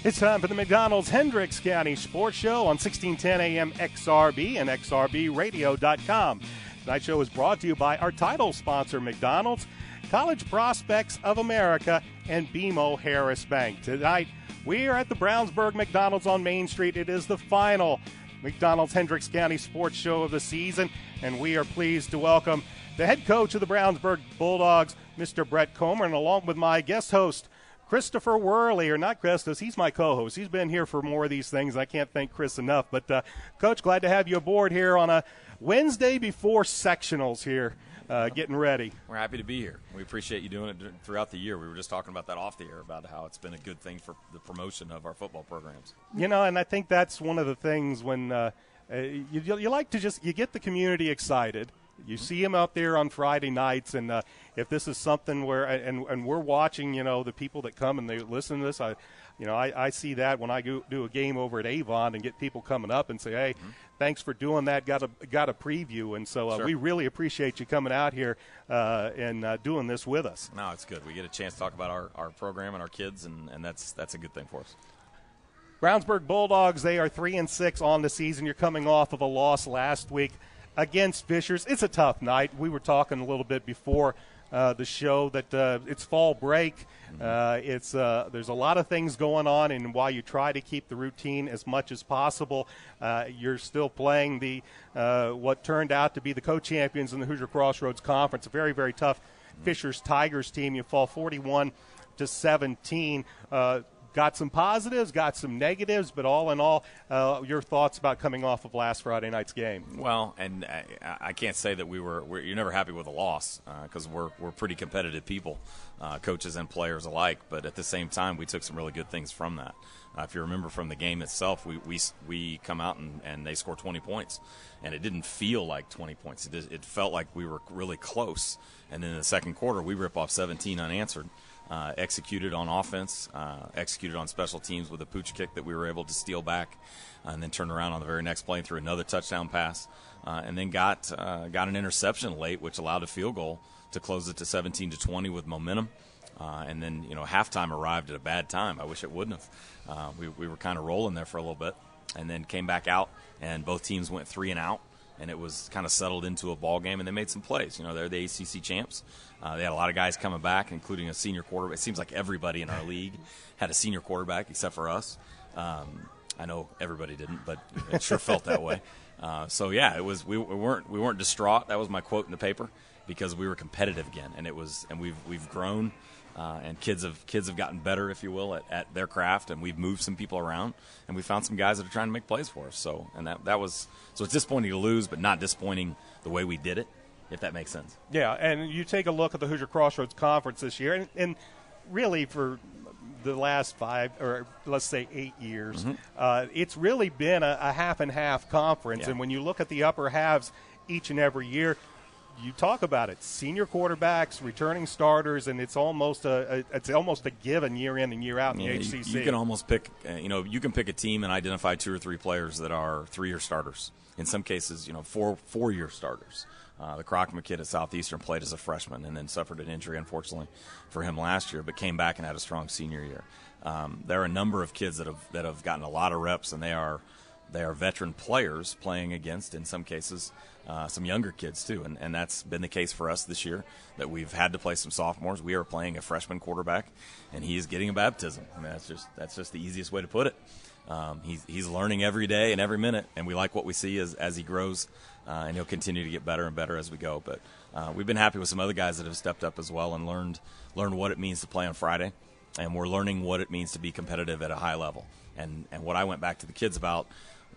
It's time for the McDonald's Hendricks County Sports Show on 1610 AM XRB and XRBradio.com. Tonight's show is brought to you by our title sponsor, McDonald's, College Prospects of America, and BMO Harris Bank. Tonight, we are at the Brownsburg McDonald's on Main Street. It is the final McDonald's Hendricks County Sports Show of the season, and we are pleased to welcome the head coach of the Brownsburg Bulldogs, Mr. Brett Comer, and along with my guest host, Christopher Worley, or not Christos, he's my co-host. He's been here for more of these things. I can't thank Chris enough. But, Coach, glad to have you aboard here on a Wednesday before sectionals here, getting ready. We're happy to be here. We appreciate you doing it throughout the year. We were just talking about that off the air, about how it's been a good thing for the promotion of our football programs. You know, and I think that's one of the things when you like to just – you get the community excited. You see them out there on Friday nights, and if this is something where and we're watching, you know, the people that come and they listen to this, I see that when I do a game over at Avon and get people coming up and say, hey, thanks for doing that, got a preview. And so Sure. we really appreciate you coming out here and doing this with us. No, it's good. We get a chance to talk about our program and our kids, and that's a good thing for us. Brownsburg Bulldogs, they are 3-6 on the season. You're coming off of a loss last week against Fishers. It's a tough night. We were talking a little bit before the show that it's fall break. There's a lot of things going on, and while you try to keep the routine as much as possible, you're still playing the what turned out to be the co-champions in the Hoosier Crossroads Conference. A very, very tough Fishers Tigers team. You fall 41-17. Got some positives, got some negatives, but all in all, your thoughts about coming off of last Friday night's game? Well, and I can't say that you're never happy with a loss because we're pretty competitive people, coaches and players alike. But at the same time, we took some really good things from that. If you remember from the game itself, we come out and they score 20 points, and it didn't feel like 20 points. It felt like we were really close. And then in the second quarter, we rip off 17 unanswered. Executed on offense, executed on special teams with a pooch kick that we were able to steal back, and then turned around on the very next play and threw another touchdown pass, and then got an interception late, which allowed a field goal to close it to 17-20 with momentum. And then, halftime arrived at a bad time. I wish it wouldn't have. We were kind of rolling there for a little bit, and then came back out, and both teams went 3 and out. And it was kind of settled into a ball game, and they made some plays. They're the ACC champs. They had a lot of guys coming back, including a senior quarterback. It seems like everybody in our league had a senior quarterback except for us. I know everybody didn't, but it sure felt that way. It was. We weren't distraught. That was my quote in the paper, because we were competitive again, and we've grown. And kids have gotten better, if you will, at their craft, and we've moved some people around, and we found some guys that are trying to make plays for us. So it's disappointing to lose, but not disappointing the way we did it, if that makes sense. Yeah, and you take a look at the Hoosier Crossroads Conference this year, and really for the last 5 or let's say 8 years, it's really been a half and half conference. Yeah. And when you look at the upper halves each and every year, you talk about it, senior quarterbacks, returning starters, and it's almost a given year in and year out in the HCC. You can almost pick, you can pick a team and identify 2 or 3 players that are 3-year starters. In some cases, 4-year starters. The Crockman kid at Southeastern played as a freshman and then suffered an injury, unfortunately, for him last year, but came back and had a strong senior year. There are a number of kids that have gotten a lot of reps, and they are veteran players playing against, in some cases, some younger kids too, and that's been the case for us this year, that we've had to play some sophomores. We are playing a freshman quarterback, and he is getting a baptism. I mean, that's just the easiest way to put it. He's learning every day and every minute, and we like what we see as he grows, and he'll continue to get better and better as we go. But we've been happy with some other guys that have stepped up as well and learned what it means to play on Friday, and we're learning what it means to be competitive at a high level. And what I went back to the kids about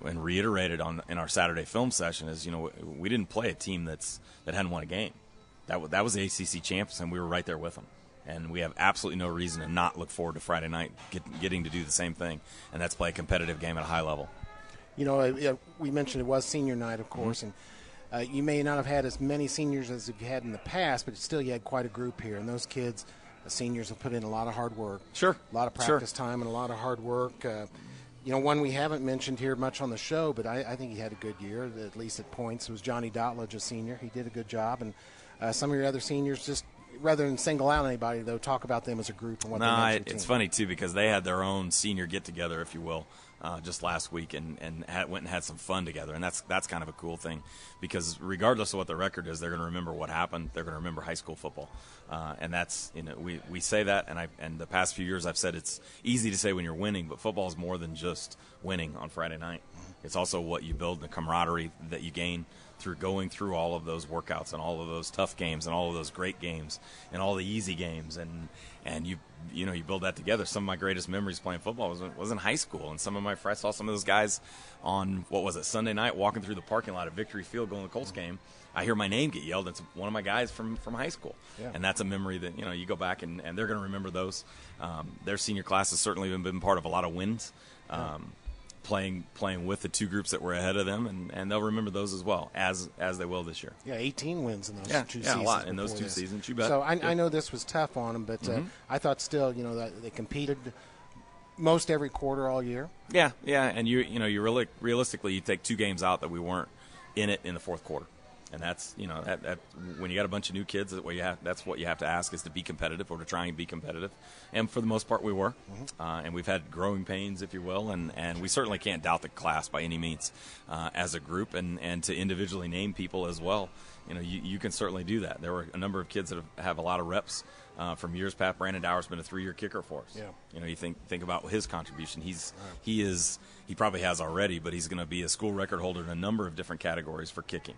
and reiterated in our Saturday film session is, we didn't play a team that hadn't won a game. That was the ACC champs, and we were right there with them. And we have absolutely no reason to not look forward to Friday night getting to do the same thing, and that's play a competitive game at a high level. We mentioned it was senior night, of course, and you may not have had as many seniors as you've had in the past, but still you had quite a group here. And those kids, the seniors, have put in a lot of hard work. Sure. A lot of practice time and a lot of hard work. One we haven't mentioned here much on the show, but I think he had a good year, at least at points, was Johnny Doutledge, a senior. He did a good job. And some of your other seniors just rather than single out anybody, though, talk about them as a group and what they meant to the it's team. funny, too, because they had their own senior get-together, if you will, just last week and went and had some fun together. And that's kind of a cool thing because regardless of what the record is, they're going to remember what happened. They're going to remember high school football. And that's, we say that, and the past few years I've said it's easy to say when you're winning, but football is more than just winning on Friday night. It's also what you build, the camaraderie that you gain through going through all of those workouts and all of those tough games and all of those great games and all the easy games and you build that together. Some of my greatest memories playing football was in high school, and some of my friends saw some of those guys on Sunday night walking through the parking lot at Victory Field going to the Colts game. I hear my name get yelled. It's one of my guys from high school, and that's a memory that you go back and they're going to remember those. Their senior class has certainly been part of a lot of wins. Playing with the two groups that were ahead of them, and they'll remember those as well as they will this year. Yeah, 18 wins in those two seasons. Yeah, a lot in those two seasons. You bet. So I know this was tough on them, but I thought still, that they competed most every quarter all year. Yeah, and you really realistically you take two games out that we weren't in it in the fourth quarter. And that's, that when you got a bunch of new kids, that's what you have to ask is to be competitive or to try and be competitive. And for the most part, we were. And we've had growing pains, if you will, and we certainly can't doubt the class by any means as a group. And to individually name people as well, you can certainly do that. There were a number of kids that have a lot of reps from years past. Brandon Dower's been a 3-year kicker for us. Yeah. You think about his contribution. He probably has already, but he's going to be a school record holder in a number of different categories for kicking.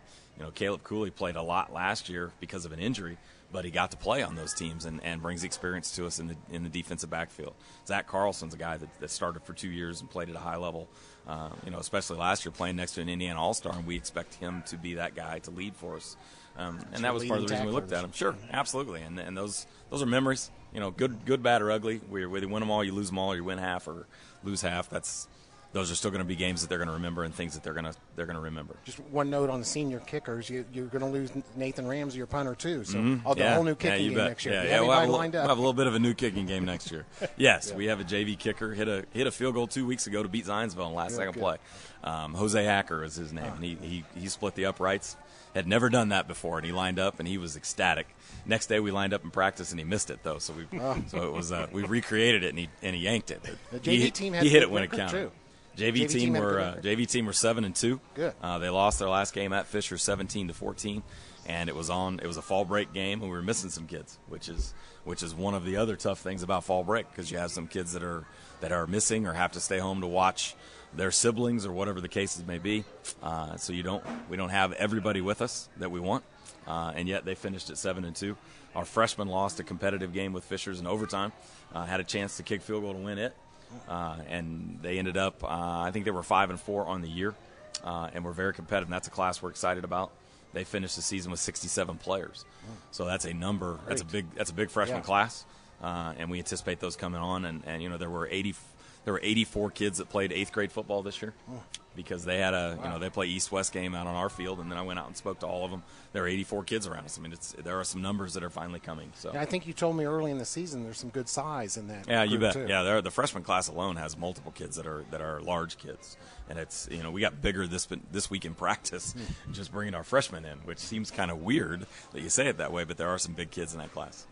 Caleb Cooley played a lot last year because of an injury, but he got to play on those teams and brings experience to us in the defensive backfield. Zach Carlson's a guy that started for 2 years and played at a high level, especially last year playing next to an Indiana All-Star, and we expect him to be that guy to lead for us. And that was part of the reason we looked at him. Sure, absolutely. And those are memories. Good, bad, or ugly. Whether you win them all, you lose them all, or you win half or lose half. Those are still going to be games that they're going to remember and things that they're going to remember. Just one note on the senior kickers: you're going to lose Nathan Ramsey, your punter, too. So I'll do a whole new kicking game next year. We'll have a little bit of a new kicking game next year. Yes, we have a JV kicker hit a field goal 2 weeks ago to beat Zionsville in last second play. Jose Hacker is his name, and he split the uprights. Had never done that before, and he lined up, and he was ecstatic. Next day, we lined up in practice, and he missed it though. So it was we recreated it, and he yanked it. The JV team had he hit it when it counted. Too. JV team were 7-2. Good. They lost their last game at Fisher 17-14, and it was a fall break game, and we were missing some kids, which is one of the other tough things about fall break because you have some kids that are missing or have to stay home to watch their siblings or whatever the cases may be. So we don't have everybody with us that we want, and yet they finished at 7-2. Our freshmen lost a competitive game with Fishers in overtime, had a chance to kick field goal to win it. And they ended up, I think they were 5-4 on the year, and we're very competitive. And that's a class we're excited about. They finished the season with 67 players, so that's a number. Great. That's a big freshman class, and we anticipate those coming on. And there were 84 kids that played 8th grade football this year because they had they play East-West game out on our field, and then I went out and spoke to all of them. There are 84 kids around us. I mean, there are some numbers that are finally coming. So I think you told me early in the season there's some good size in that. Yeah, you bet. Too. Yeah, the freshman class alone has multiple kids that are large kids, and it's we got bigger this week in practice, just bringing our freshmen in, which seems kind of weird that you say it that way, but there are some big kids in that class.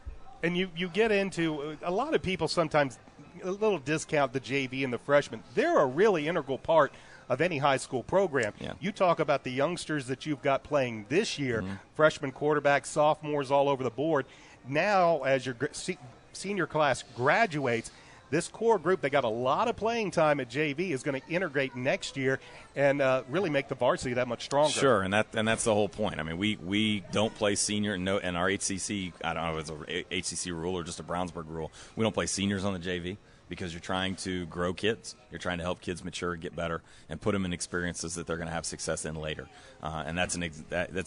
And you get into a lot of people sometimes a little discount the JV and the freshmen. They're a really integral part of any high school program. Yeah. You talk about the youngsters that you've got playing this year, freshman quarterbacks, sophomores all over the board. Now, as your senior class graduates, this core group, they got a lot of playing time at JV, is going to integrate next year and really make the varsity that much stronger. Sure, and that's the whole point. I mean, we don't play senior, and our HCC, I don't know if it's an HCC rule or just a Brownsburg rule, we don't play seniors on the JV because you're trying to grow kids. You're trying to help kids mature, get better, and put them in experiences that they're going to have success in later. And that's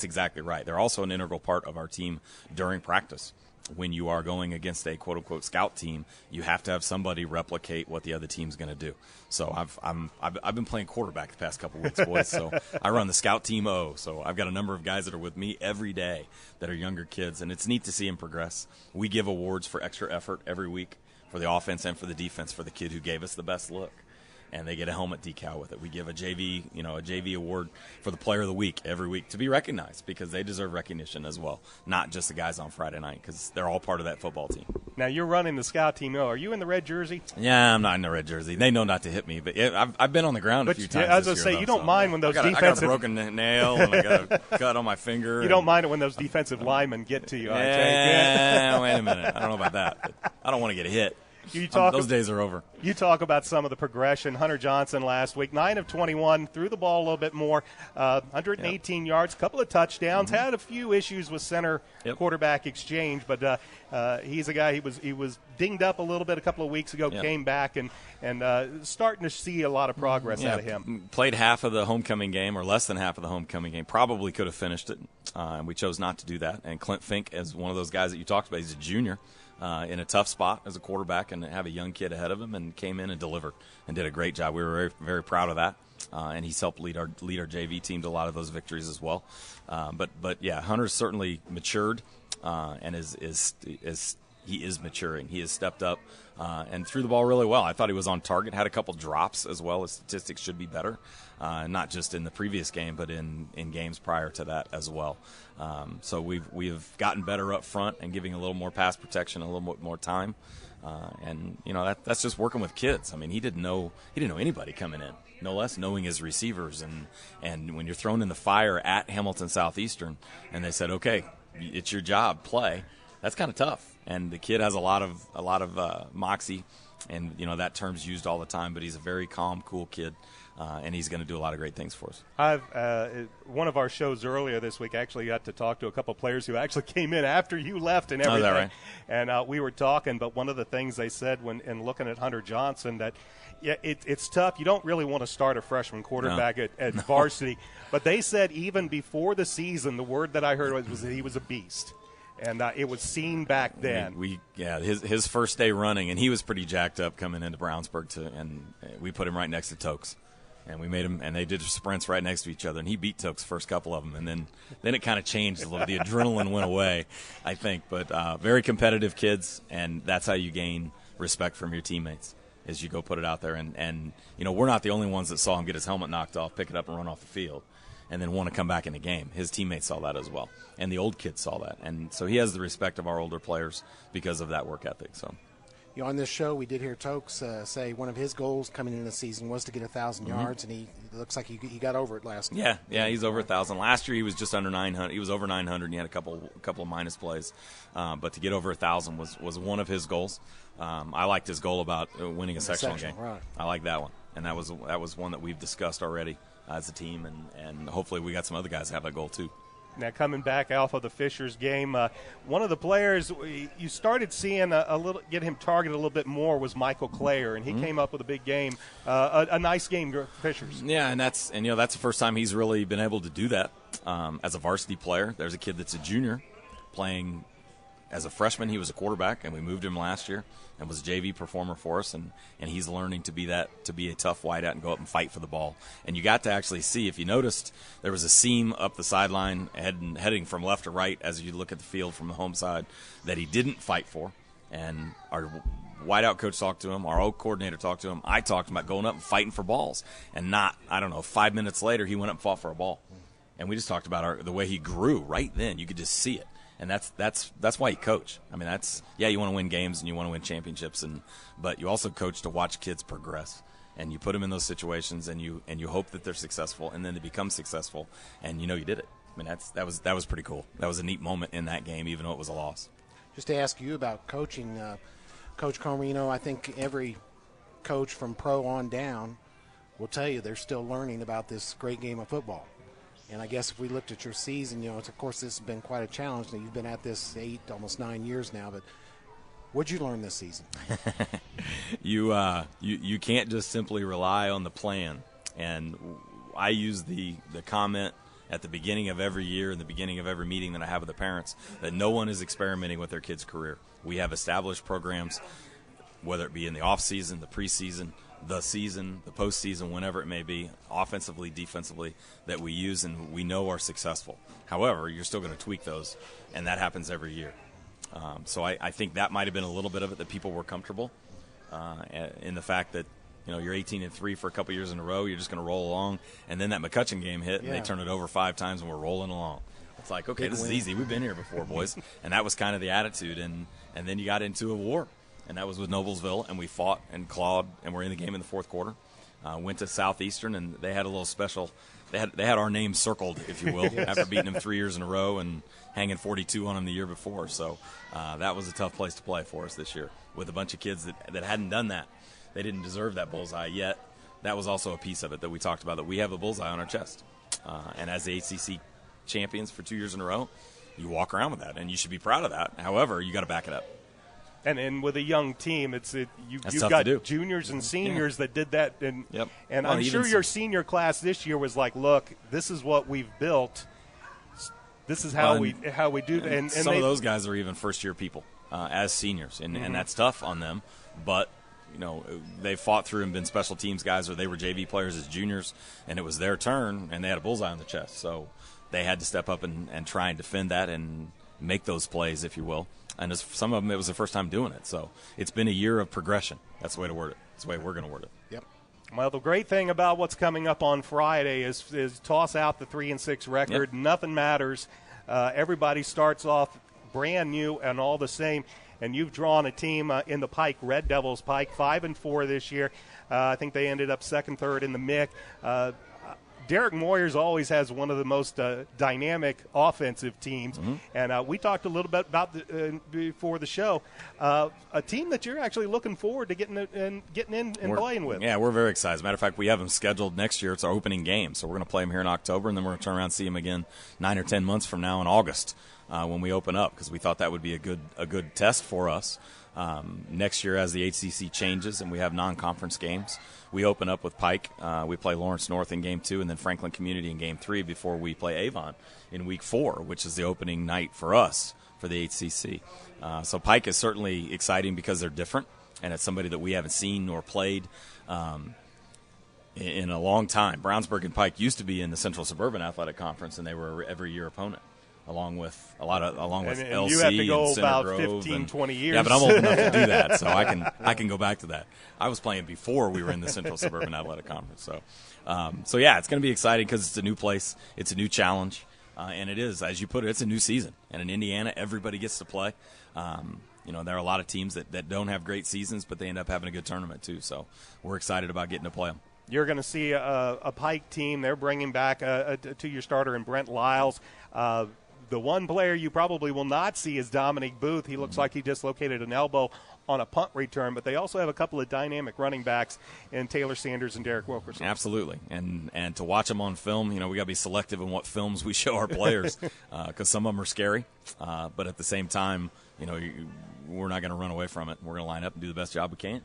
exactly right. They're also an integral part of our team during practice. When you are going against a quote-unquote scout team, you have to have somebody replicate what the other team's going to do. So I've been playing quarterback the past couple weeks, boys. So I run the scout team O. So I've got a number of guys that are with me every day that are younger kids, and it's neat to see them progress. We give awards for extra effort every week for the offense and for the defense for the kid who gave us the best look. and they get a helmet decal with it. We give a JV award for the player of the week every week to be recognized, because they deserve recognition as well, not just the guys on Friday night, because they're all part of that football team. Now, you're running the scout team. Are you in the red jersey? Yeah, I'm not in the red jersey. They know not to hit me, but I've been on the ground a few times. As I say, you don't mind when those I defensive. I got a broken nail and I got a cut on my finger. You don't mind it when those defensive linemen get to you, I take it. Yeah, wait a minute. I don't know about that. But I don't want to get hit. Those days are over. You talk about some of the progression. Hunter Johnson last week, 9 of 21, threw the ball a little bit more, 118 yards, a couple of touchdowns. Had a few issues with center quarterback exchange, but he's a guy. He was dinged up a little bit a couple of weeks ago. Came back and starting to see a lot of progress out of him. Played half of the homecoming game, or less than half of the homecoming game. Probably could have finished it, and we chose not to do that. And Clint Fink is one of those guys that you talked about. He's a junior. In a tough spot as a quarterback, and have a young kid ahead of him, and came in and delivered and did a great job. We were very, very proud of that, and he's helped lead our JV team to a lot of those victories as well. But yeah, Hunter's certainly matured, and he is maturing. He has stepped up and threw the ball really well. I thought he was on target. Had a couple drops as well. His statistics should be better, not just in the previous game, but in games prior to that as well. So we've gotten better up front and giving a little more pass protection, a little more time, and that's just working with kids. I mean, he didn't know anybody coming in, no less knowing his receivers, and when you're thrown in the fire at Hamilton Southeastern, and they said, okay, it's your job, play. That's kind of tough. And the kid has a lot of moxie, and that term's used all the time. But he's a very calm, cool kid, and he's going to do a lot of great things for us. One of our shows earlier this week, I actually got to talk to a couple of players who actually came in after you left and everything. Oh, is that right? And we were talking, but one of the things they said in looking at Hunter Johnson, that it's tough. You don't really want to start a freshman quarterback at varsity, but they said even before the season, the word that I heard was that he was a beast. And it was seen back then. His first day running, and he was pretty jacked up coming into Brownsburg and we put him right next to Tokes, and we made him, and they did sprints right next to each other, and he beat Tokes first couple of them, and then it kind of changed a little. The adrenaline went away, I think. But very competitive kids, and that's how you gain respect from your teammates, is you go put it out there, and we're not the only ones that saw him get his helmet knocked off, pick it up, and run off the field, and then want to come back in the game. His teammates saw that as well, and the old kids saw that. And so he has the respect of our older players because of that work ethic. So, on this show, we did hear Tokes say one of his goals coming into the season was to get 1,000 yards, and he looks like he got over it last year. Yeah, he's over 1,000. Last year he was just under 900. He was over 900, and he had a couple of minus plays. But to get over 1,000 was one of his goals. I liked his goal about winning a sectional game. Right. I like that one, and that was one that we've discussed already as a team, and hopefully we got some other guys that have that goal too. Now, coming back off of the Fishers game, one of the players you started seeing get him targeted a little bit more was Michael Clayer, and he came up with a big game, a nice game for Fishers. Yeah, and that's the first time he's really been able to do that as a varsity player. There's a kid that's a junior playing as a freshman. He was a quarterback, and we moved him last year and was a JV performer for us, and he's learning to be a tough wideout and go up and fight for the ball. And you got to actually see, if you noticed, there was a seam up the sideline heading from left to right as you look at the field from the home side that he didn't fight for. And our wideout coach talked to him, our O coordinator talked to him, I talked about going up and fighting for balls. And 5 minutes later, he went up and fought for a ball. And we just talked about the way he grew right then. You could just see it. And that's why you coach. I mean, you want to win games and you want to win championships, but you also coach to watch kids progress. And you put them in those situations, and you hope that they're successful, and then they become successful, and you did it. I mean, that was pretty cool. That was a neat moment in that game, even though it was a loss. Just to ask you about coaching, Coach Comer, I think every coach from pro on down will tell you they're still learning about this great game of football. And I guess if we looked at your season, of course this has been quite a challenge. Now, you've been at this 8, almost 9 years now, but what'd you learn this season? You can't just simply rely on the plan. And I use the comment at the beginning of every year and the beginning of every meeting that I have with the parents that no one is experimenting with their kid's career. We have established programs, whether it be in the off season, the preseason, the season, the postseason, whenever it may be, offensively, defensively, that we use and we know are successful. However, you're still going to tweak those, and that happens every year. So I think that might have been a little bit of it, that people were comfortable in the fact that you're 18-3 for a couple years in a row. You're just going to roll along. And then that McCutcheon game hit, and they turned it over 5 times, and we're rolling along. It's like, okay, this is easy. We've been here before, boys. And that was kind of the attitude. And then you got into a war, and that was with Noblesville, and we fought and clawed, and we're in the game in the fourth quarter. Went to Southeastern, and they had a little special. They had our name circled, if you will, after beating them 3 years in a row and hanging 42 on them the year before. So that was a tough place to play for us this year with a bunch of kids that hadn't done that. They didn't deserve that bullseye yet. That was also a piece of it that we talked about, that we have a bullseye on our chest. And as the ACC champions for 2 years in a row, you walk around with that, and you should be proud of that. However, you got to back it up. And with a young team, you've got juniors and seniors that did that. And well, I'm sure your senior class this year was like, look, this is what we've built. This is how we do that. And some of those guys are even first-year people as seniors, and that's tough on them. But they fought through and been special teams guys, or they were JV players as juniors, and it was their turn, and they had a bullseye on the chest. So they had to step up and try and defend that and make those plays, if you will. And some of them, it was the first time doing it. So it's been a year of progression. That's the way to word it. That's the way we're going to word it. Yep. Well, the great thing about what's coming up on Friday is toss out the 3-6 record. Yep. Nothing matters. Everybody starts off brand new and all the same. And you've drawn a team in the Pike Red Devils. Pike 5-4 this year. I think they ended up second, third in the MIC. Derek Moyers always has one of the most dynamic offensive teams, and we talked a little bit about before the show, a team that you're actually looking forward to getting in and playing with. Yeah, we're very excited. As a matter of fact, we have them scheduled next year. It's our opening game, so we're going to play them here in October, and then we're going to turn around and see them again 9 or 10 months from now in August when we open up, because we thought that would be a good test for us. Next year, as the HCC changes and we have non-conference games, we open up with Pike. We play Lawrence North in Game 2 and then Franklin Community in Game 3 before we play Avon in Week 4, which is the opening night for us for the HCC. So Pike is certainly exciting because they're different, and it's somebody that we haven't seen nor played in a long time. Brownsburg and Pike used to be in the Central Suburban Athletic Conference, and they were every year opponent. Along with LC you have to go and Center about Grove 15, 20 years. Yeah, but I'm old enough to do that, so I can go back to that. I was playing before we were in the Central Suburban Athletic Conference. So yeah, it's going to be exciting because it's a new place, it's a new challenge, and it is, as you put it, it's a new season. And in Indiana, everybody gets to play. There are a lot of teams that don't have great seasons, but they end up having a good tournament too. So we're excited about getting to play them. You're going to see a Pike team. They're bringing back a two-year starter in Brent Lyles. The one player you probably will not see is Dominic Booth. He looks like he dislocated an elbow on a punt return, but they also have a couple of dynamic running backs in Taylor Sanders and Derek Wilkerson. Absolutely. And to watch them on film, we got to be selective in what films we show our players because some of them are scary. But at the same time, we're not going to run away from it. We're going to line up and do the best job we can.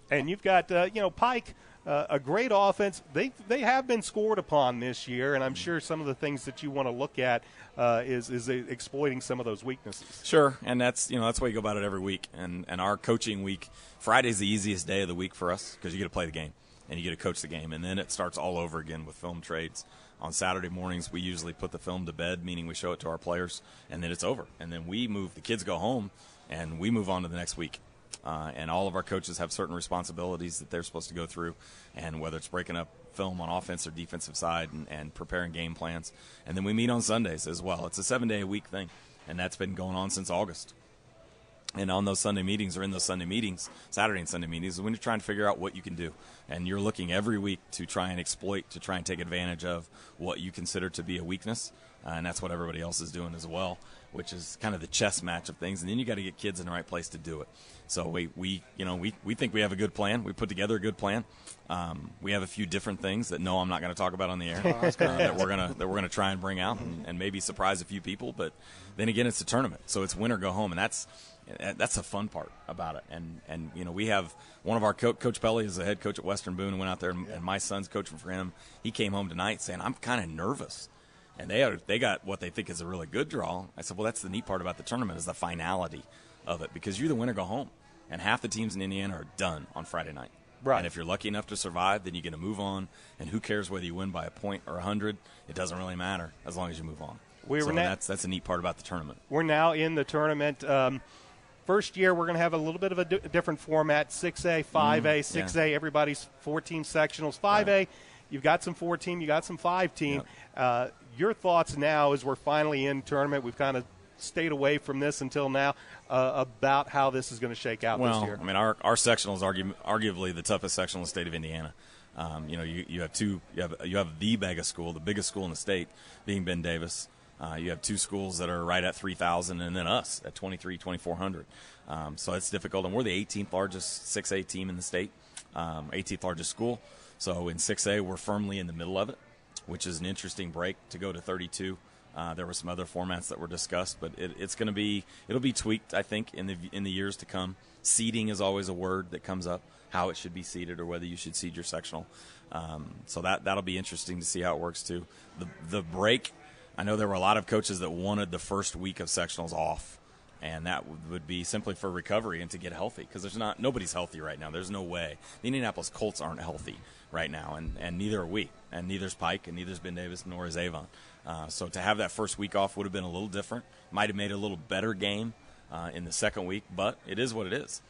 And you've got, Pike, a great offense. They have been scored upon this year, and I'm sure some of the things that you want to look at is exploiting some of those weaknesses. Sure, and that's why you go about it every week. And our coaching week, Friday's the easiest day of the week for us because you get to play the game and you get to coach the game, and then it starts all over again with film trades. On Saturday mornings, we usually put the film to bed, meaning we show it to our players, and then it's over. And then the kids go home, and we move on to the next week. And all of our coaches have certain responsibilities that they're supposed to go through, and whether it's breaking up film on offense or defensive side and preparing game plans. And then we meet on Sundays as well. It's a 7-day-a-week thing, and that's been going on since August. And on those Sunday meetings or in those Sunday meetings, Saturday and Sunday meetings, is when you're trying to figure out what you can do. And you're looking every week to try and exploit, to try and take advantage of what you consider to be a weakness. And that's what everybody else is doing as well, which is kind of the chess match of things. And then you got to get kids in the right place to do it. So we think we have a good plan. We put together a good plan. We have a few different things that I'm not going to talk about on the air that we're gonna try and bring out and maybe surprise a few people. But then again, it's a tournament, so it's win or go home, and that's the fun part about it. And we have one of our Coach Pelly is the head coach at Western Boone, and went out there, and my son's coaching for him. He came home tonight saying, I'm kind of nervous. And they got what they think is a really good draw. I said, well, that's the neat part about the tournament is the finality of it, because you're the winner go home. And half the teams in Indiana are done on Friday night. Right. And if you're lucky enough to survive, then you get to move on. And who cares whether you win by a point or 100? It doesn't really matter as long as you move on. That's a neat part about the tournament. We're now in the tournament. First year, we're going to have a little bit of a different format, 6A, 5A, 6A, everybody's 4-team sectionals. 5A, right. You've got some 4-team, you got some 5-team. Yep. Your thoughts now as we're finally in tournament, we've kind of stayed away from this until now, about how this is going to shake out this year. I mean, our sectional is arguably the toughest sectional in the state of Indiana. You have the mega school, the biggest school in the state, being Ben Davis. You have two schools that are right at 3,000, and then us at 2,400. So it's difficult, and we're the 18th largest 6A team in the state, 18th largest school. So in 6A, we're firmly in the middle of it, which is an interesting break to go to 32. There were some other formats that were discussed, but it'll be tweaked, I think, in the years to come. Seeding is always a word that comes up, how it should be seeded or whether you should seed your sectional. So that'll be interesting to see how it works too. The break, I know there were a lot of coaches that wanted the first week of sectionals off, and that would be simply for recovery and to get healthy, because nobody's healthy right now. There's no way. The Indianapolis Colts aren't healthy right now, and neither are we, and neither's Pike, and neither's Ben Davis, nor is Avon. So to have that first week off would have been a little different. Might have made a little better game in the second week, but it is what it is.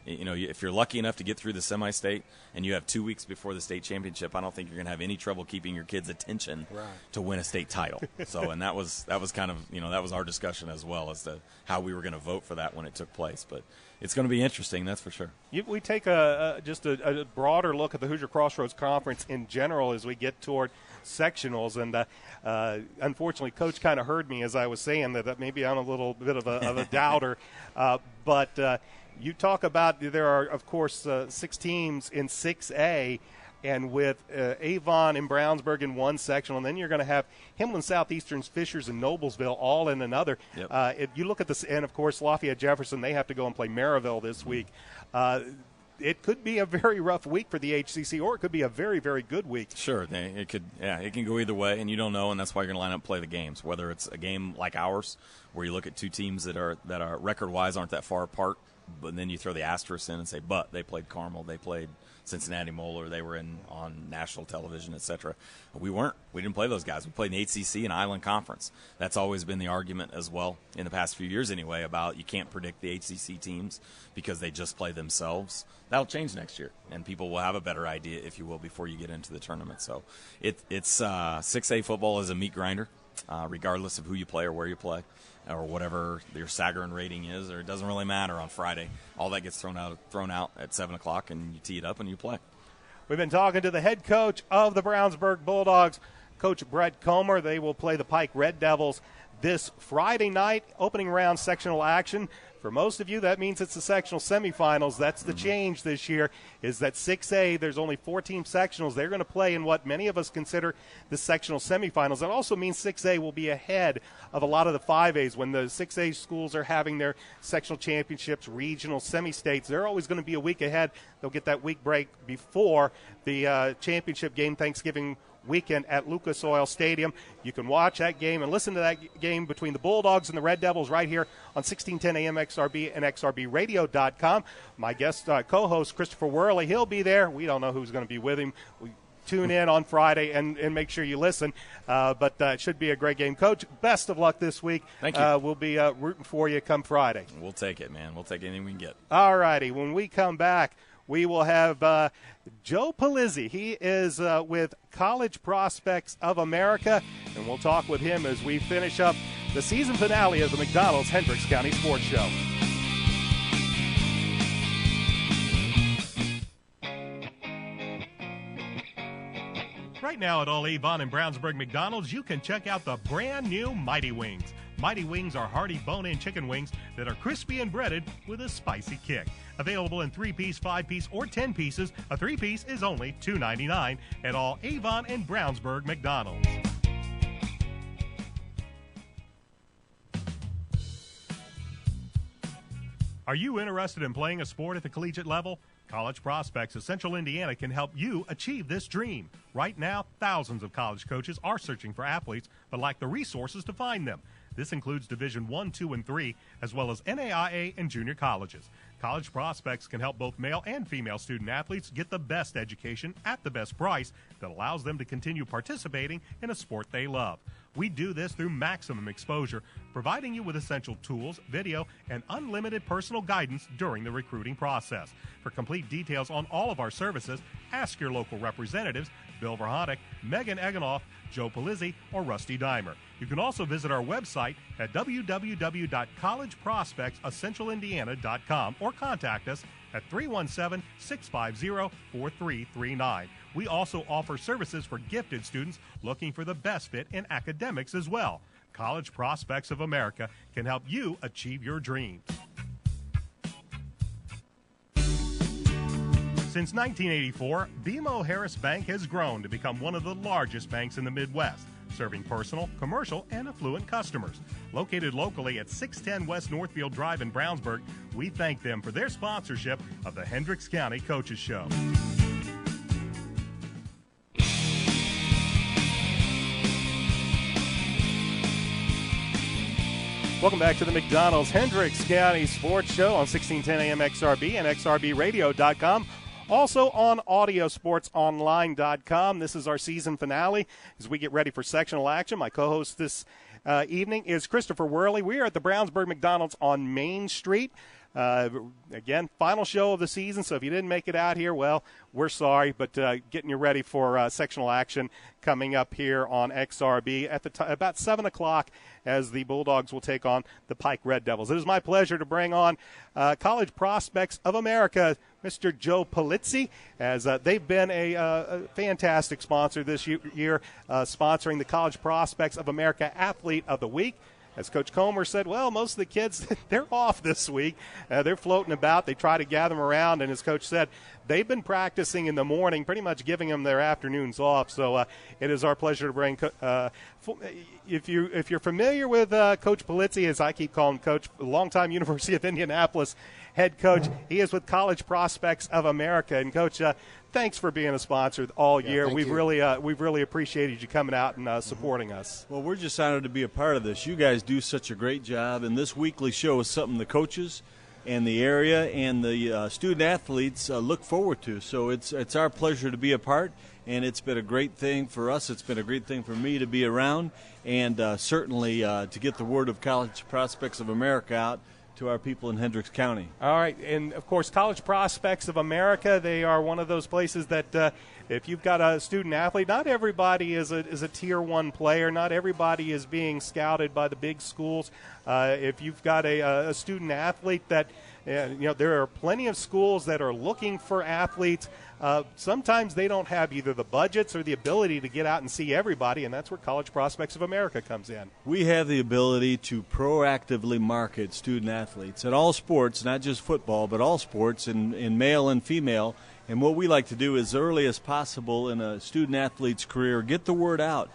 If you're lucky enough to get through the semi-state and you have 2 weeks before the state championship, I don't think you're going to have any trouble keeping your kids' attention to win a state title. And that was kind of, that was our discussion as well as to how we were going to vote for that when it took place. But it's going to be interesting, that's for sure. We take just a broader look at the Hoosier Crossroads Conference in general as we get toward sectionals, and unfortunately, Coach kind of heard me as I was saying that maybe I'm a little bit of a doubter, but you talk about there are, of course, 6 teams in 6A, and with Avon and Brownsburg in one sectional, and then you're going to have Himland Southeastern's, Fishers, and Noblesville all in another. Yep. If you look at this, and of course Lafayette Jefferson, they have to go and play Maryville this week. It could be a very rough week for the HCC, or it could be a very, very good week. Sure, it could. Yeah, it can go either way, and you don't know, and that's why you're going to line up and play the games. Whether it's a game like ours, where you look at two teams that are record-wise aren't that far apart, but then you throw the asterisk in and say, but they played Carmel, they played Cincinnati Moeller, they were on national television, etc. We weren't. We didn't play those guys. We played in HCC and Island Conference. That's always been the argument as well in the past few years anyway, about you can't predict the HCC teams because they just play themselves. That'll change next year, and people will have a better idea, if you will, before you get into the tournament. So it's 6A football is a meat grinder, regardless of who you play or where you play, or whatever your Sagarin rating is, or it doesn't really matter on Friday. All that gets thrown out at 7 o'clock, and you tee it up and you play. We've been talking to the head coach of the Brownsburg Bulldogs, Coach Brett Comer. They will play the Pike Red Devils this Friday night, opening round sectional action. For most of you, that means it's the sectional semifinals. That's the change this year, is that 6A, there's only 4-team sectionals. They're going to play in what many of us consider the sectional semifinals. That also means 6A will be ahead of a lot of the 5As. When the 6A schools are having their sectional championships, regional, semi-states, they're always going to be a week ahead. They'll get that week break before the championship game, Thanksgiving weekend at Lucas Oil Stadium. You can watch that game and listen to that game between the Bulldogs and the Red Devils right here on 1610 AM XRB and XRBradio.com. My guest co-host, Christopher Worley, he'll be there. We don't know who's going to be with him. Tune in on Friday and make sure you listen. But it should be a great game. Coach, best of luck this week. Thank you. We'll be rooting for you come Friday. We'll take it, man. We'll take anything we can get. All righty. When we come back, we will have Joe Polizzi. He is with College Prospects of America, and we'll talk with him as we finish up the season finale of the McDonald's Hendricks County Sports Show. Right now at all Avon and Brownsburg McDonald's, you can check out the brand new Mighty Wings. Mighty Wings are hearty bone-in chicken wings that are crispy and breaded with a spicy kick. Available in 3-piece, 5-piece, or 10 pieces, a 3-piece is only $2.99 at all Avon and Brownsburg McDonald's. Are you interested in playing a sport at the collegiate level? College Prospects of Central Indiana can help you achieve this dream. Right now, thousands of college coaches are searching for athletes but lack the resources to find them. This includes Division I, II, and III, as well as NAIA and junior colleges. College Prospects can help both male and female student athletes get the best education at the best price that allows them to continue participating in a sport they love. We do this through maximum exposure, providing you with essential tools, video, and unlimited personal guidance during the recruiting process. For complete details on all of our services, ask your local representatives, Bill Verhonick, Megan Eganoff, Joe Polizzi, or Rusty Dimer. You can also visit our website at www.collegeprospectsessentialindiana.com or contact us at 317-650-4339. We also offer services for gifted students looking for the best fit in academics as well. College Prospects of America can help you achieve your dreams. Since 1984, BMO Harris Bank has grown to become one of the largest banks in the Midwest, serving personal, commercial, and affluent customers. Located locally at 610 West Northfield Drive in Brownsburg, we thank them for their sponsorship of the Hendricks County Coaches Show. Welcome back to the McDonald's Hendricks County Sports Show on 1610 AM XRB and XRBradio.com. Also on audiosportsonline.com. This is our season finale as we get ready for sectional action. My co-host this evening is Christopher Worley. We are at the Brownsburg McDonald's on Main Street. Again, final show of the season, so if you didn't make it out here, well, we're sorry, but getting you ready for sectional action coming up here on XRB at about 7 o'clock as the Bulldogs will take on the Pike Red Devils. It is my pleasure to bring on College Prospects of America, Mr. Joe Polizzi, as they've been a fantastic sponsor this year, sponsoring the College Prospects of America Athlete of the Week. As Coach Comer said, well, most of the kids, they're off this week. They're floating about. They try to gather them around, and as Coach said, they've been practicing in the morning, pretty much giving them their afternoons off. So it is our pleasure to bring if you're familiar with Coach Polizzi, as I keep calling Coach, longtime University of Indianapolis head coach. He is with College Prospects of America. And, Coach, thanks for being a sponsor all year. We've really appreciated you coming out and supporting us. Well, we're just honored to be a part of this. You guys do such a great job, and this weekly show is something the coaches and the area and the student athletes look forward to. So it's our pleasure to be a part, and it's been a great thing for us. It's been a great thing for me to be around, and certainly to get the word of College Prospects of America out to our people in Hendricks County. All right, and of course, College Prospects of America, they are one of those places that if you've got a student athlete, not everybody is a Tier 1 player. Not everybody is being scouted by the big schools. If you've got a student athlete that, there are plenty of schools that are looking for athletes. Sometimes they don't have either the budgets or the ability to get out and see everybody, and that's where College Prospects of America comes in. We have the ability to proactively market student athletes in all sports, not just football, but all sports in male and female. And what we like to do as early as possible in a student athlete's career, get the word out,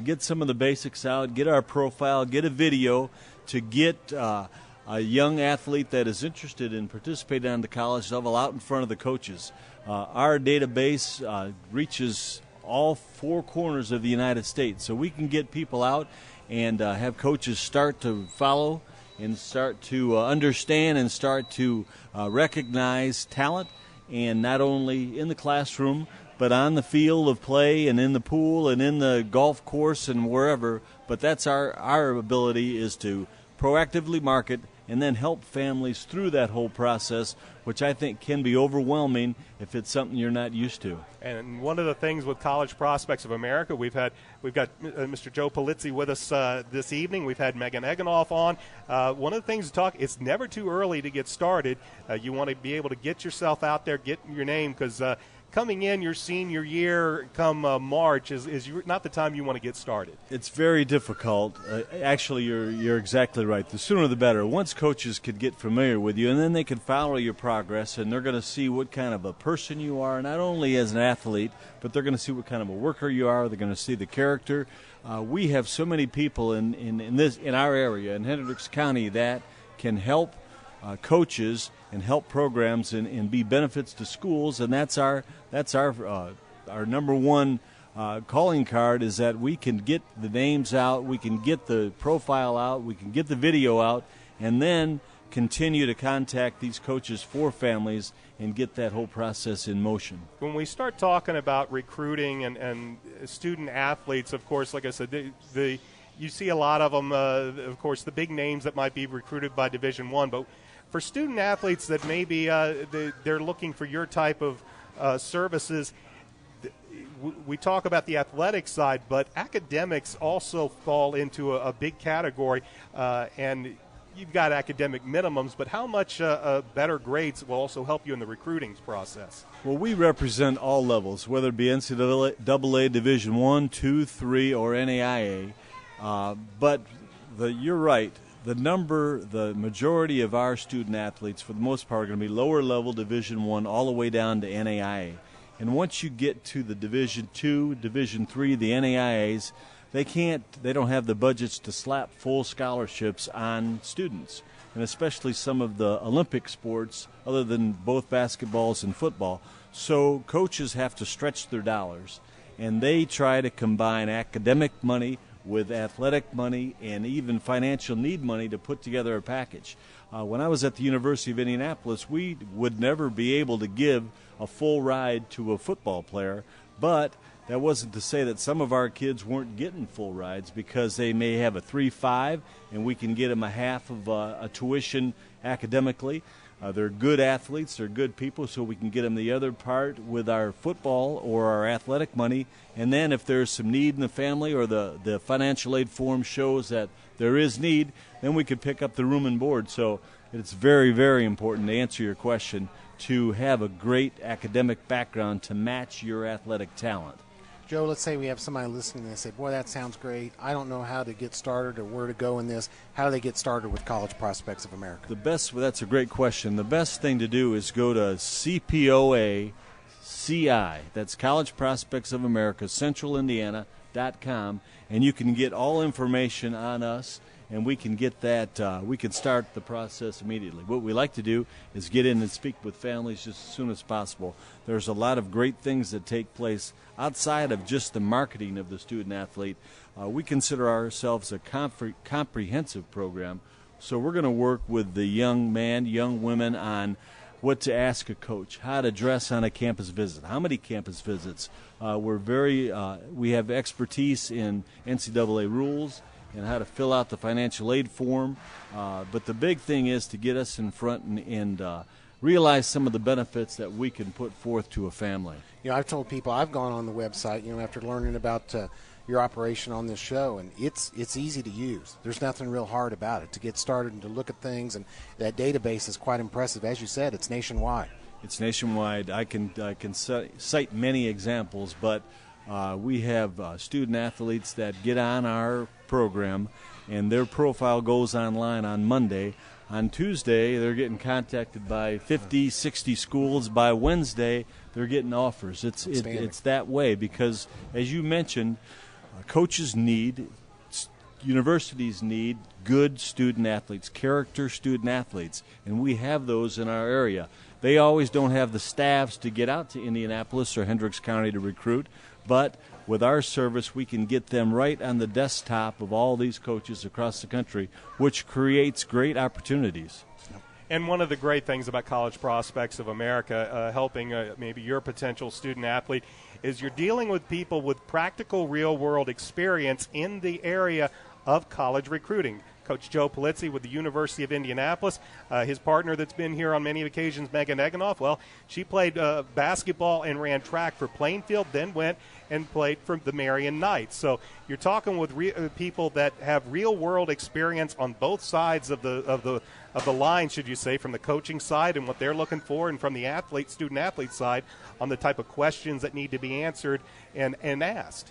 get some of the basics out, get our profile, get a video to get a young athlete that is interested in participating on the college level out in front of the coaches. Our database reaches all four corners of the United States, so we can get people out and have coaches start to follow and start to understand and start to recognize talent, and not only in the classroom but on the field of play and in the pool and in the golf course and wherever. But that's our ability, is to proactively market and then help families through that whole process, which I think can be overwhelming if it's something you're not used to. And one of the things with College Prospects of America, we've got Mr. Joe Polizzi with us this evening. We've had Megan Eganoff on. One of the things to talk, it's never too early to get started. You want to be able to get yourself out there, get your name, because coming in your senior year come March is not the time you want to get started. It's very difficult. Actually, you're exactly right. The sooner the better. Once coaches could get familiar with you, and then they can follow your progress, and they're going to see what kind of a person you are, not only as an athlete, but they're going to see what kind of a worker you are. They're going to see the character. We have so many people in our area, in Hendricks County, that can help coaches and help programs and be benefits to schools, and that's our number one calling card, is that we can get the names out, we can get the profile out, we can get the video out, and then continue to contact these coaches for families and get that whole process in motion. When we start talking about recruiting and student athletes, of course, like I said, you see a lot of them, of course, the big names that might be recruited by Division I, but for student athletes that maybe they're looking for your type of services, we talk about the athletic side, but academics also fall into a big category, and you've got academic minimums, but how much better grades will also help you in the recruiting process? Well, we represent all levels, whether it be NCAA Division I, II, III, or NAIA. But you're right. The majority of our student athletes, for the most part, are going to be lower level Division I all the way down to NAIA. And once you get to the Division II, Division III, the NAIAs, they don't have the budgets to slap full scholarships on students, and especially some of the Olympic sports other than both basketballs and football. So coaches have to stretch their dollars, and they try to combine academic money with athletic money and even financial need money to put together a package. When I was at the University of Indianapolis, we would never be able to give a full ride to a football player, but that wasn't to say that some of our kids weren't getting full rides, because they may have a 3.5 and we can get them a half of a tuition academically. They're good athletes, they're good people, so we can get them the other part with our football or our athletic money. And then if there's some need in the family, or the financial aid form shows that there is need, then we could pick up the room and board. So it's very, very important, to answer your question, to have a great academic background to match your athletic talent. Joe, let's say we have somebody listening and they say, boy, that sounds great. I don't know how to get started or where to go in this. How do they get started with College Prospects of America? That's a great question. The best thing to do is go to CPOA CI. That's College Prospects of America, centralindiana.com, and you can get all information on us, and we can get that, we can start the process immediately. What we like to do is get in and speak with families just as soon as possible. There's a lot of great things that take place outside of just the marketing of the student athlete. We consider ourselves a comprehensive program, so we're going to work with the young man, young women on what to ask a coach, how to dress on a campus visit, how many campus visits. We have expertise in NCAA rules and how to fill out the financial aid form. But the big thing is to get us in front and realize some of the benefits that we can put forth to a family. You know, I've told people, I've gone on the website, after learning about your operation on this show, and it's easy to use. There's nothing real hard about it to get started and to look at things, and that database is quite impressive. As you said, it's nationwide. It's nationwide. I can cite many examples, but we have student athletes that get on our program, and their profile goes online on Monday. On Tuesday, they're getting contacted by 50, 60 schools. By Wednesday, they're getting offers. It's that way because, as you mentioned, coaches need, universities need good student athletes, character student athletes, and we have those in our area. They always don't have the staffs to get out to Indianapolis or Hendricks County to recruit, but with our service, we can get them right on the desktop of all these coaches across the country, which creates great opportunities. And one of the great things about College Prospects of America, helping maybe your potential student athlete, is you're dealing with people with practical real-world experience in the area of college recruiting. Coach Joe Polizzi with the University of Indianapolis. His partner that's been here on many occasions, Megan Eganoff, well, she played basketball and ran track for Plainfield, then went and played for the Marion Knights. So you're talking with people that have real-world experience on both sides of the line, should you say, from the coaching side and what they're looking for, and from the student-athlete side on the type of questions that need to be answered and asked.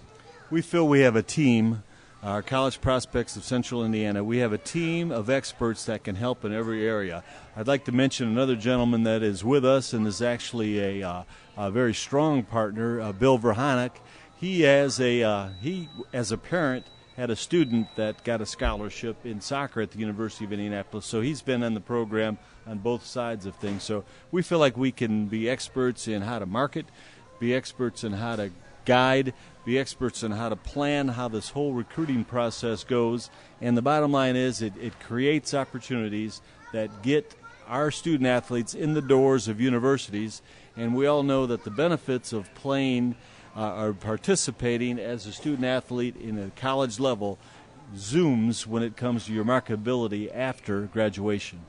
We feel we have a team. Our College Prospects of Central Indiana, we have a team of experts that can help in every area. I'd like to mention another gentleman that is with us and is actually a very strong partner, Bill Verhonick. He, as a parent, had a student that got a scholarship in soccer at the University of Indianapolis, so he's been in the program on both sides of things. So we feel like we can be experts in how to market, be experts in how to guide, be experts in how to plan how this whole recruiting process goes. And the bottom line is it creates opportunities that get our student athletes in the doors of universities. And we all know that the benefits of playing or participating as a student athlete in a college level zooms when it comes to your marketability after graduation.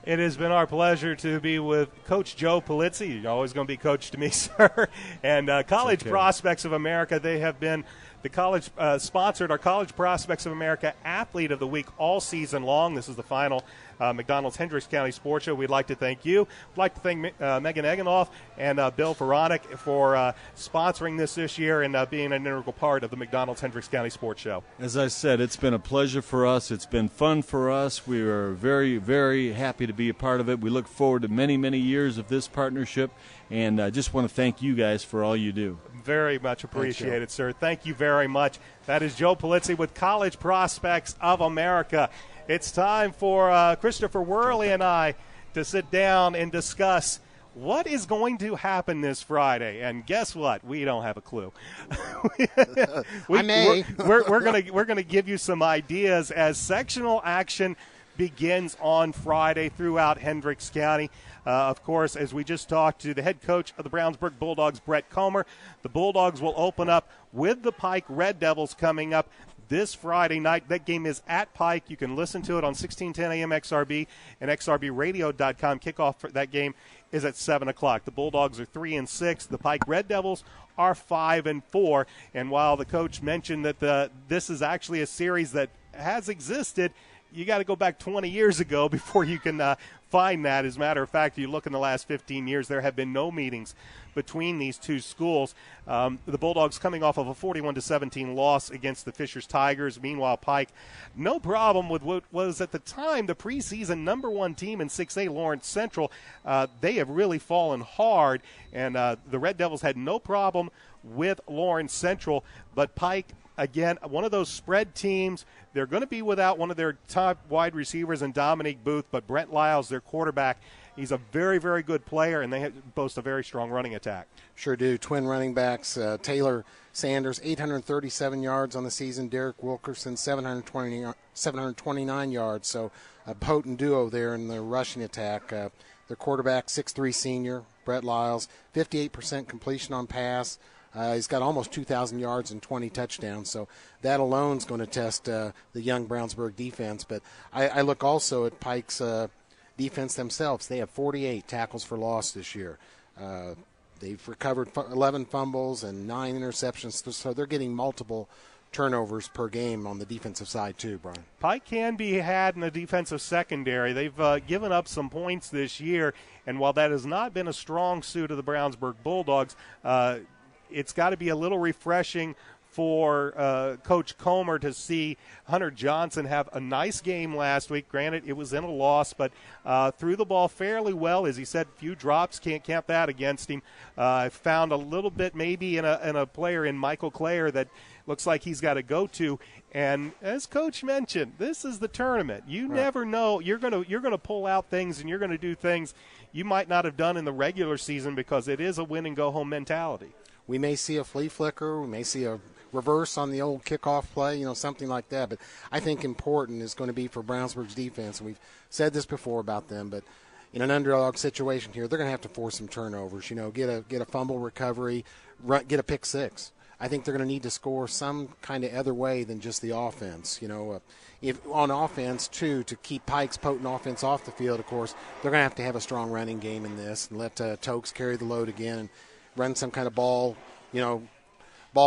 It has been our pleasure to be with Coach Joe Polizzi. You're always going to be coach to me, sir. And College Prospects of America, they have been the college sponsored our College Prospects of America Athlete of the Week all season long. This is the final McDonald's Hendricks County Sports Show. We'd like to thank you. We'd like to thank Megan Eggenoff and Bill Veronic for sponsoring this year and being an integral part of the McDonald's Hendricks County Sports Show. As I said, it's been a pleasure for us. It's been fun for us. We are very, very happy to be a part of it. We look forward to many, many years of this partnership, and I just want to thank you guys for all you do. Very much appreciated, sir. Thank you very much. That is Joe Polizzi with College Prospects of America. It's time for Christopher Worley and I to sit down and discuss what is going to happen this Friday. And guess what? We don't have a clue. We're gonna give you some ideas as sectional action begins on Friday throughout Hendricks County. Of course, as we just talked to the head coach of the Brownsburg Bulldogs, Brett Comer, the Bulldogs will open up with the Pike Red Devils coming up this Friday night. That game is at Pike. You can listen to it on 1610 AM XRB and XRBradio.com. Kickoff for that game is at 7 o'clock. The Bulldogs are 3-6. The Pike Red Devils are 5-4. And while the coach mentioned that this is actually a series that has existed, you got to go back 20 years ago before you can find that. As a matter of fact, you look in the last 15 years, there have been no meetings between these two schools. The Bulldogs coming off of a 41-17 loss against the Fishers Tigers. Meanwhile, Pike, no problem with what was at the time the preseason number one team in 6A, Lawrence Central. They have really fallen hard, and the Red Devils had no problem with Lawrence Central, but Pike, again, one of those spread teams. They're going to be without one of their top wide receivers in Dominique Booth, but Brent Lyles, their quarterback, he's a very, very good player, and they boast a very strong running attack. Sure do. Twin running backs, Taylor Sanders, 837 yards on the season. Derek Wilkerson, 729 yards. So a potent duo there in the rushing attack. Their quarterback, 6'3 senior, Brett Lyles, 58% completion on pass. He's got almost 2,000 yards and 20 touchdowns, so that alone is going to test the young Brownsburg defense. But I look also at Pike's defense themselves. They have 48 tackles for loss this year. They've recovered 11 fumbles and 9 interceptions, so they're getting multiple turnovers per game on the defensive side too, Brian. Pike can be had in the defensive secondary. They've given up some points this year, and while that has not been a strong suit of the Brownsburg Bulldogs, it's got to be a little refreshing for Coach Comer to see Hunter Johnson have a nice game last week. Granted, it was in a loss, but threw the ball fairly well. As he said, few drops, can't count that against him. I found a little bit maybe in a player in Michael Clare that looks like he's got to go to. And as Coach mentioned, this is the tournament. You never know. You're gonna pull out things, and you're going to do things you might not have done in the regular season because it is a win-and-go-home mentality. We may see a flea flicker. We may see a reverse on the old kickoff play, something like that. But I think important is going to be for Brownsburg's defense, and we've said this before about them, but in an underdog situation here, they're going to have to force some turnovers, get a fumble recovery, get a pick six. I think they're going to need to score some kind of other way than just the offense. If on offense, too, to keep Pike's potent offense off the field, of course, they're going to have a strong running game in this and let Tokes carry the load again and run some kind of ball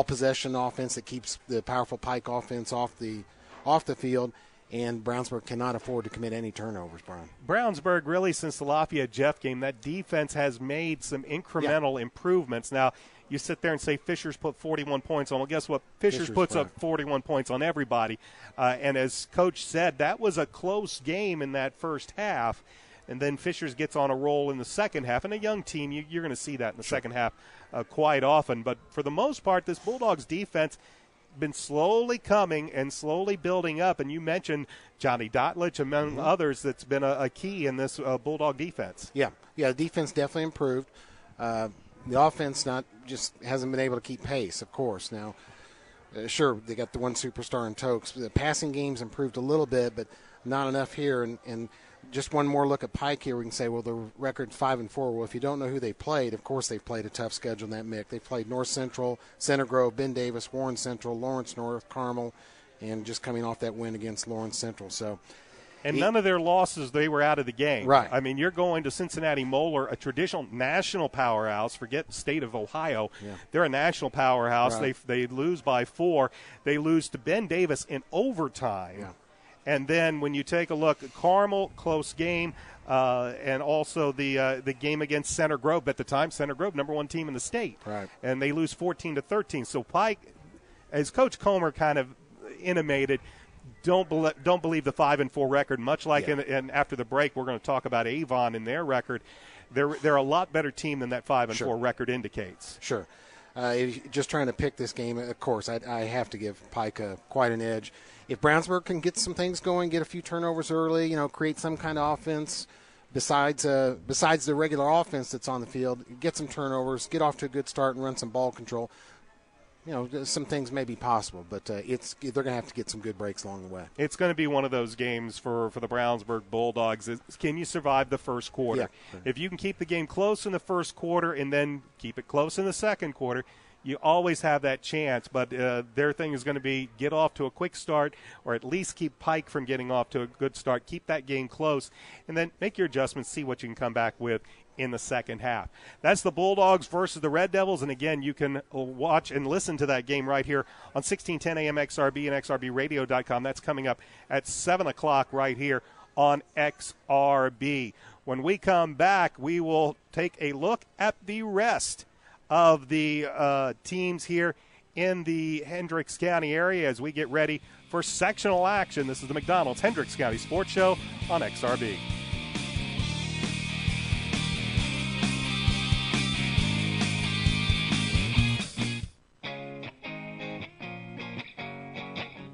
possession offense that keeps the powerful Pike offense off the field, and Brownsburg cannot afford to commit any turnovers, Brian. Brownsburg, really, since the Lafayette Jeff game, that defense has made some incremental improvements. Now, you sit there and say Fishers put 41 points on. Well, guess what? Fishers puts up 41 points on everybody. And as Coach said, that was a close game in that first half. And then Fishers gets on a roll in the second half. And a young team, you're going to see that in the second half quite often. But for the most part, this Bulldogs defense been slowly coming and slowly building up. And you mentioned Johnny Dotlich, among others, that's been a key in this Bulldog defense. Yeah, the defense definitely improved. The offense hasn't been able to keep pace, of course. Now, sure, they got the one superstar in Tokes. The passing game's improved a little bit, but not enough here. And just one more look at Pike here, we can say, well, the record's 5-4. Well, if you don't know who they played, of course they've played a tough schedule in that mix. They played North Central, Center Grove, Ben Davis, Warren Central, Lawrence North, Carmel, and just coming off that win against Lawrence Central. So. And none of their losses, they were out of the game. Right. I mean, you're going to Cincinnati Moeller, a traditional national powerhouse. Forget the state of Ohio. Yeah. They're a national powerhouse. Right. They lose by 4. They lose to Ben Davis in overtime. Yeah. And then when you take a look at Carmel, close game, and also the game against Center Grove. At the time, Center Grove, number 1 team in the state. Right. And they lose 14-13. So Pike, as Coach Comer kind of intimated, don't believe the 5-4 record. Much like and after the break, we're going to talk about Avon and their record. They're a lot better team than that 5-4 record indicates. Sure. Just trying to pick this game, of course, I have to give Pike quite an edge. If Brownsburg can get some things going, get a few turnovers early, create some kind of offense besides the regular offense that's on the field, get some turnovers, get off to a good start, and run some ball control. Some things may be possible, but they're going to have to get some good breaks along the way. It's going to be one of those games for the Brownsburg Bulldogs. Can you survive the first quarter? Yeah. If you can keep the game close in the first quarter and then keep it close in the second quarter, you always have that chance. But their thing is going to be get off to a quick start, or at least keep Pike from getting off to a good start. Keep that game close, and then make your adjustments, see what you can come back with in the second half. That's the Bulldogs versus the Red Devils, and again, you can watch and listen to that game right here on 1610 AM XRB and XRBradio.com. That's coming up at 7 o'clock right here on XRB. When we come back, we will take a look at the rest of the teams here in the Hendricks County area as we get ready for sectional action. This is the McDonald's Hendricks County Sports Show on XRB.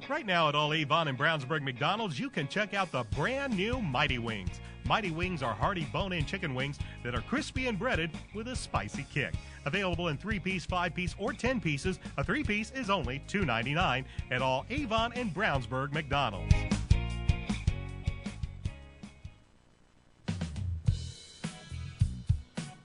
Right now at all Avon and Brownsburg McDonald's, you can check out the brand new Mighty Wings. Mighty Wings are hearty bone-in chicken wings that are crispy and breaded with a spicy kick. Available in 3-piece, 5-piece, or 10 pieces, a 3-piece is only $2.99 at all Avon and Brownsburg McDonald's.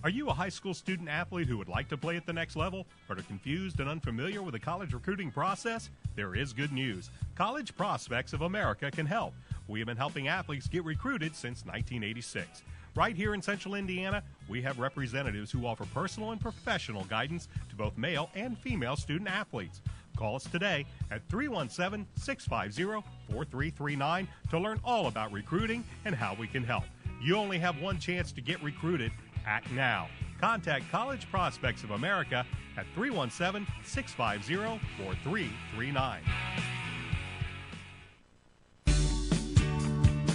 Are you a high school student athlete who would like to play at the next level, but are confused and unfamiliar with the college recruiting process? There is good news. College Prospects of America can help. We have been helping athletes get recruited since 1986. Right here in Central Indiana, we have representatives who offer personal and professional guidance to both male and female student athletes. Call us today at 317-650-4339 to learn all about recruiting and how we can help. You only have one chance to get recruited. Act now. Contact College Prospects of America at 317-650-4339.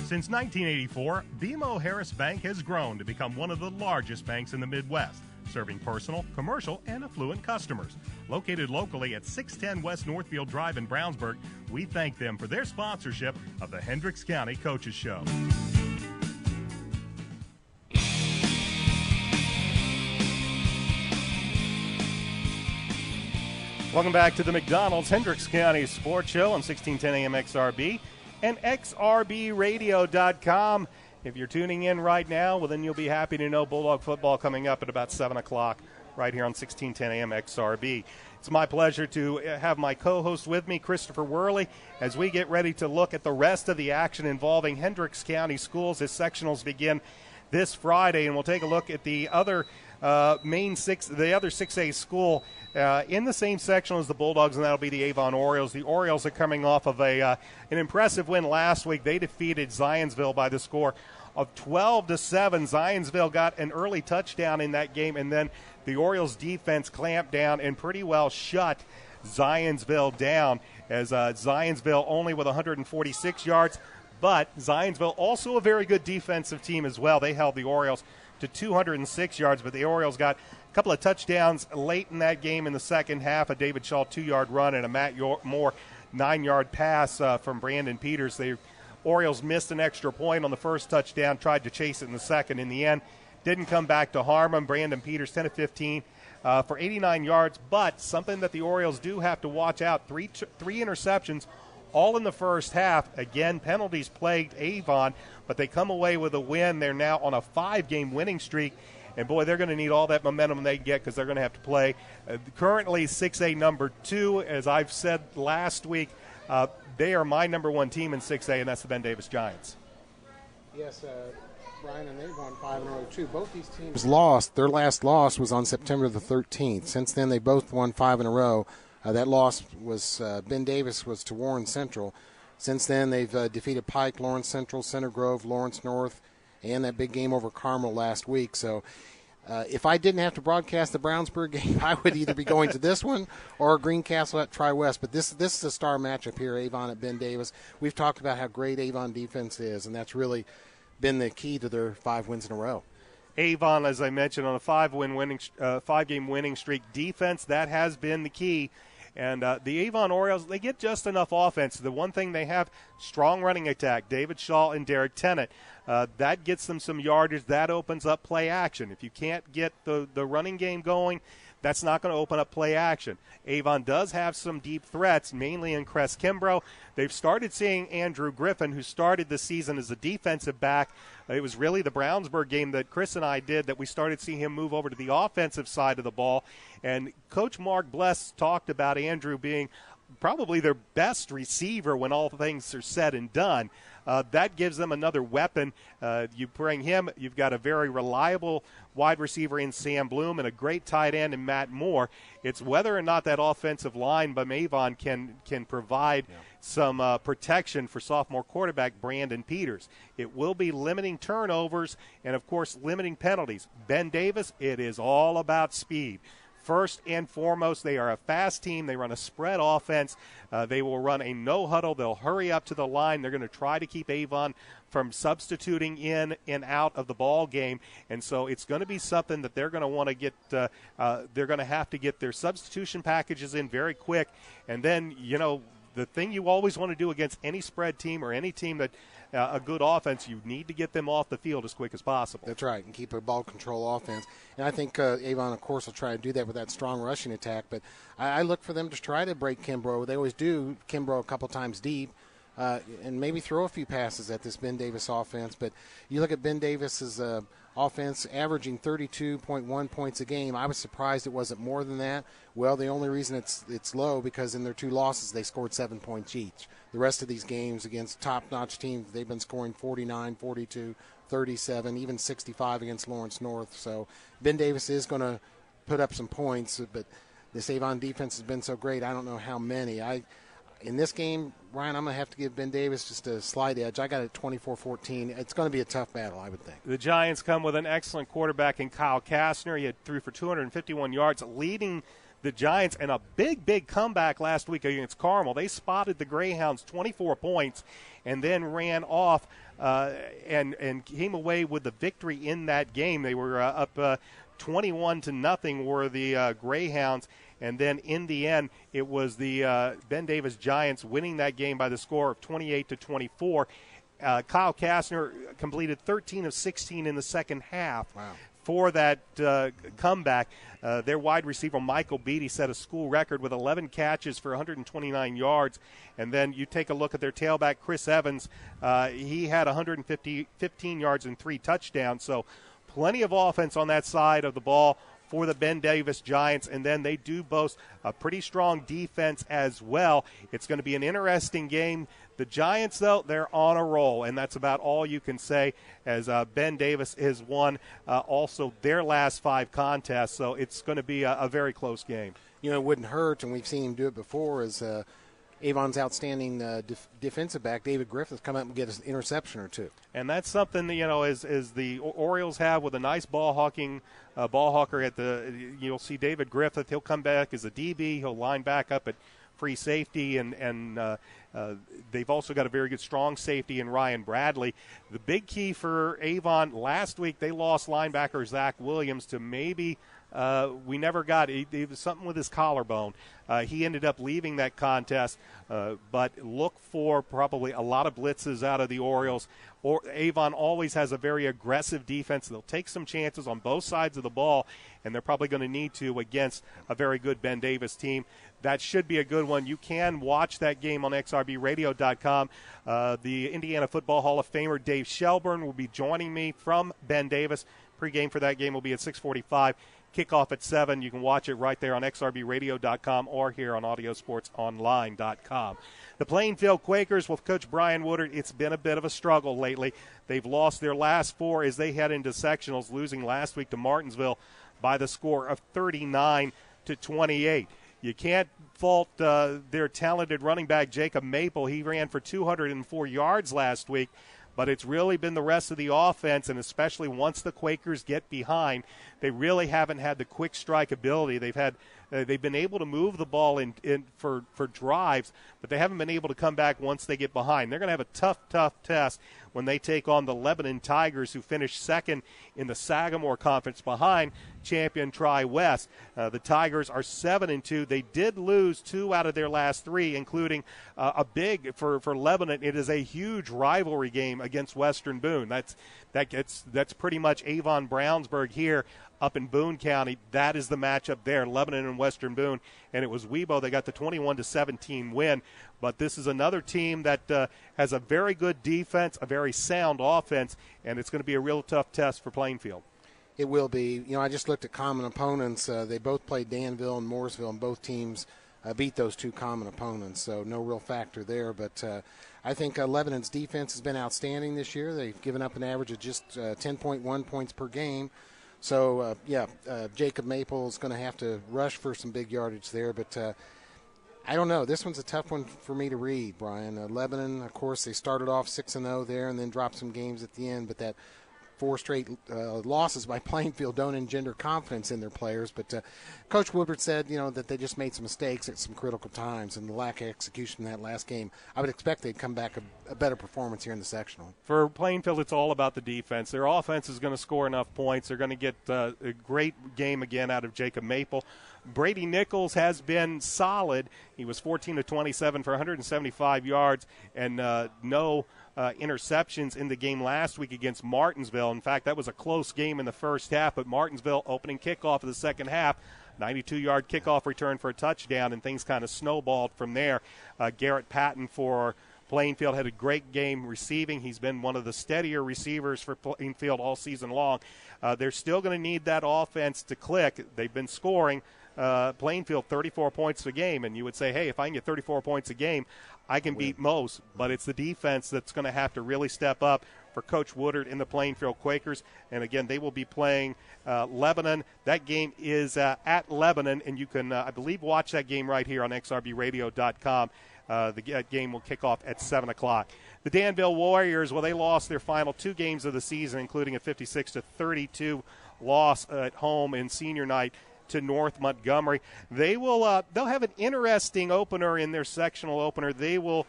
Since 1984, BMO Harris Bank has grown to become one of the largest banks in the Midwest, serving personal, commercial, and affluent customers. Located locally at 610 West Northfield Drive in Brownsburg, we thank them for their sponsorship of the Hendricks County Coaches Show. Welcome back to the McDonald's Hendricks County Sports Show on 1610 AM XRB and XRBradio.com. If you're tuning in right now, well, then you'll be happy to know Bulldog football coming up at about 7 o'clock right here on 1610 AM XRB. It's my pleasure to have my co-host with me, Christopher Worley, as we get ready to look at the rest of the action involving Hendricks County schools as sectionals begin this Friday, and we'll take a look at the other other 6A school in the same section as the Bulldogs, and that'll be the Avon Orioles. The Orioles are coming off of an impressive win last week. They defeated Zionsville by the score of 12-7. Zionsville got an early touchdown in that game, and then the Orioles defense clamped down and pretty well shut Zionsville down, as Zionsville only with 146 yards, but Zionsville also a very good defensive team as well. They held the Orioles to 206 yards, but the Orioles got a couple of touchdowns late in that game in the second half, a David Shaw 2-yard run and a Matt Moore 9-yard pass from Brandon Peters. The Orioles missed an extra point on the first touchdown, tried to chase it in the second. In the end, didn't come back to harm them. Brandon Peters 10 of 15 for 89 yards, but something that the Orioles do have to watch out, three interceptions all in the first half. Again, penalties plagued Avon, but they come away with a win. They're now on a 5-game winning streak, and boy, they're going to need all that momentum they can get because they're going to have to play currently 6A number 2. As I've said last week, They are my number one team in 6A, and that's the Ben Davis Giants. Yes, Brian, and they've won 5 in a row, too. Both these teams lost. Their last loss was on September the 13th. Since then, they both won 5 in a row. That loss was Ben Davis was to Warren Central. Since then, they've defeated Pike, Lawrence Central, Center Grove, Lawrence North, and that big game over Carmel last week. So if I didn't have to broadcast the Brownsburg game, I would either be going to this one or Greencastle at Tri-West. But this is a star matchup here, Avon at Ben Davis. We've talked about how great Avon defense is, and that's really been the key to their 5 wins in a row. Avon, as I mentioned, on a 5-game winning streak. Defense, that has been the key. And the Avon Orioles, they get just enough offense. The one thing they have, strong running attack. David Shaw and Derek Tennant. That gets them some yardage. That opens up play action. If you can't get the running game going, that's not going to open up play action. Avon does have some deep threats, mainly in Crest Kimbrough. They've started seeing Andrew Griffin, who started the season as a defensive back. It was really the Brownsburg game that Chris and I did that we started seeing him move over to the offensive side of the ball. And Coach Mark Bless talked about Andrew being probably their best receiver when all things are said and done. That gives them another weapon. You bring him, you've got a very reliable wide receiver in Sam Bloom and a great tight end in Matt Moore. It's whether or not that offensive line by Avon can provide some protection for sophomore quarterback Brandon Peters. It will be limiting turnovers and, of course, limiting penalties. Ben Davis, it is all about speed. First and foremost, they are a fast team. They run a spread offense. They will run a no-huddle. They'll hurry up to the line. They're going to try to keep Avon from substituting in and out of the ball game. And so it's going to be something that they're going to want to get they're going to have to get their substitution packages in very quick. And then, the thing you always want to do against any spread team or any team that a good offense, you need to get them off the field as quick as possible. That's right, and keep a ball control offense. And I think Avon, of course, will try to do that with that strong rushing attack. But I look for them to try to break Kimbrough. They always do Kimbrough a couple times deep, and maybe throw a few passes at this Ben Davis offense. But you look at Ben Davis's offense averaging 32.1 points a game. I was surprised it wasn't more than that. Well, the only reason it's low because in their 2 losses they scored 7 points each. The rest of these games against top-notch teams, they've been scoring 49, 42, 37, even 65 against Lawrence North. So Ben Davis is going to put up some points, but this Avon defense has been so great, I don't know how many. In this game, Ryan, I'm going to have to give Ben Davis just a slight edge. I got it 24-14. It's going to be a tough battle, I would think. The Giants come with an excellent quarterback in Kyle Kastner. He threw for 251 yards, leading the Giants in a big comeback last week against Carmel. They spotted the Greyhounds 24 points and then ran off and came away with the victory in that game. They were up 21-0 were the Greyhounds. And then in the end, it was the Ben Davis Giants winning that game by the score of 28-24. Kyle Kastner completed 13 of 16 in the second half. Wow. For that comeback. Their wide receiver, Michael Beatty, set a school record with 11 catches for 129 yards. And then you take a look at their tailback, Chris Evans. He had 115 yards and 3 touchdowns. So plenty of offense on that side of the ball for the Ben Davis Giants, and then they do boast a pretty strong defense as well. It's going to be an interesting game. The Giants, though, they're on a roll, and that's about all you can say as Ben Davis has won also their last 5 contests, so it's going to be a very close game. It wouldn't hurt, and we've seen him do it before, as Avon's outstanding defensive back, David Griffith, come up and get an interception or 2. And that's something, as the Orioles have with a nice ball hawker at you'll see David Griffith. He'll come back as a DB. He'll line back up at free safety, and they've also got a very good strong safety in Ryan Bradley. The big key for Avon last week, they lost linebacker Zach Williams to maybe we never got it. It was something with his collarbone. He ended up leaving that contest, but look for probably a lot of blitzes out of the Orioles. Avon always has a very aggressive defense. They'll take some chances on both sides of the ball, and they're probably going to need to against a very good Ben Davis team. That should be a good one. You can watch that game on xrbradio.com. The Indiana Football Hall of Famer Dave Shelburne will be joining me from Ben Davis. Pregame for that game will be at 6:45. Kickoff at 7. You can watch it right there on xrbradio.com or here on audiosportsonline.com. The Plainfield Quakers with Coach Brian Woodard, it's been a bit of a struggle lately. They've lost their last 4 as they head into sectionals, losing last week to Martinsville by the score of 39-28. You can't fault their talented running back, Jacob Maple. He ran for 204 yards last week. But it's really been the rest of the offense, and especially once the Quakers get behind, they really haven't had the quick strike ability. They've been able to move the ball in for drives, but they haven't been able to come back once they get behind. They're going to have a tough test when they take on the Lebanon Tigers, who finished second in the Sagamore Conference behind champion Tri-West. The Tigers are 7-2. They did lose 2 out of their last 3, including a big for Lebanon. It is a huge rivalry game against Western Boone. That's pretty much Avon Brownsburg here up in Boone County. That is the matchup there, Lebanon and Western Boone, and it was Webo that got the 21-17 win. But this is another team that has a very good defense, a very sound offense, and it's going to be a real tough test for Plainfield. It will be. I just looked at common opponents. They both played Danville and Mooresville, and both teams beat those 2 common opponents, so no real factor there. But I think Lebanon's defense has been outstanding this year. They've given up an average of just 10.1 points per game. So, Jacob Maple is going to have to rush for some big yardage there. But I don't know. This one's a tough one for me to read, Brian. Lebanon, of course, they started off 6-0 there and then dropped some games at the end. But that 4 straight losses by Plainfield don't engender confidence in their players. But Coach Woodward said, that they just made some mistakes at some critical times, and the lack of execution in that last game. I would expect they'd come back a better performance here in the sectional. For Plainfield, it's all about the defense. Their offense is going to score enough points. They're going to get a great game again out of Jacob Maple. Brady Nichols has been solid. He was 14-27 for 175 yards and no interceptions in the game last week against Martinsville. In fact, that was a close game in the first half, but Martinsville opening kickoff of the second half, 92-yard kickoff return for a touchdown, and things kind of snowballed from there. Garrett Patton for Plainfield had a great game receiving. He's been one of the steadier receivers for Plainfield all season long. They're still going to need that offense to click. They've been scoring Plainfield 34 points a game, and you would say, hey, if I can get 34 points a game, I can beat most. But it's the defense that's going to have to really step up for Coach Woodard in the Plainfield Quakers. And, again, they will be playing Lebanon. That game is at Lebanon, and you can, I believe, watch that game right here on xrbradio.com. The game will kick off at 7 o'clock. The Danville Warriors, well, they lost their final 2 games of the season, including a 56-32 loss at home in senior night to North Montgomery. They'll have an interesting opener in their sectional opener. They will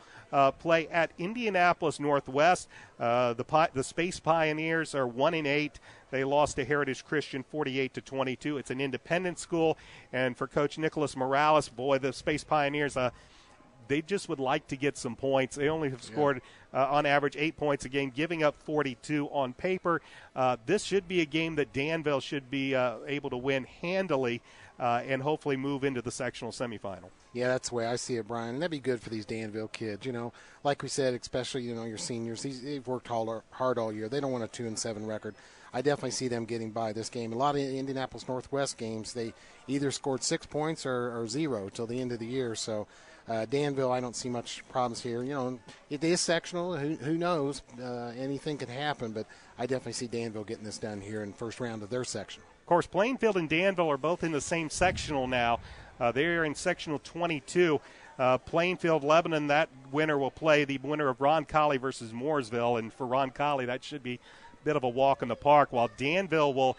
play at Indianapolis Northwest. The Space Pioneers are 1-8. They lost to Heritage Christian 48-22. It's an independent school, and for Coach Nicholas Morales, boy, the Space Pioneers, they just would like to get some points. They only have scored, on average, 8 points a game, giving up 42 on paper. This should be a game that Danville should be able to win handily and hopefully move into the sectional semifinal. Yeah, that's the way I see it, Brian. And that'd be good for these Danville kids. Like we said, especially, your seniors, they've worked hard all year. They don't want a 2-7 record. I definitely see them getting by this game. A lot of Indianapolis Northwest games, they either scored 6 points or 0 till the end of the year. So Danville, I don't see much problems here. It is sectional. Who knows? Anything could happen, but I definitely see Danville getting this done here in the first round of their section. Of course, Plainfield and Danville are both in the same sectional now. They're in sectional 22. Plainfield, Lebanon, that winner will play the winner of Roncalli versus Mooresville, and for Roncalli, that should be a bit of a walk in the park, while Danville will,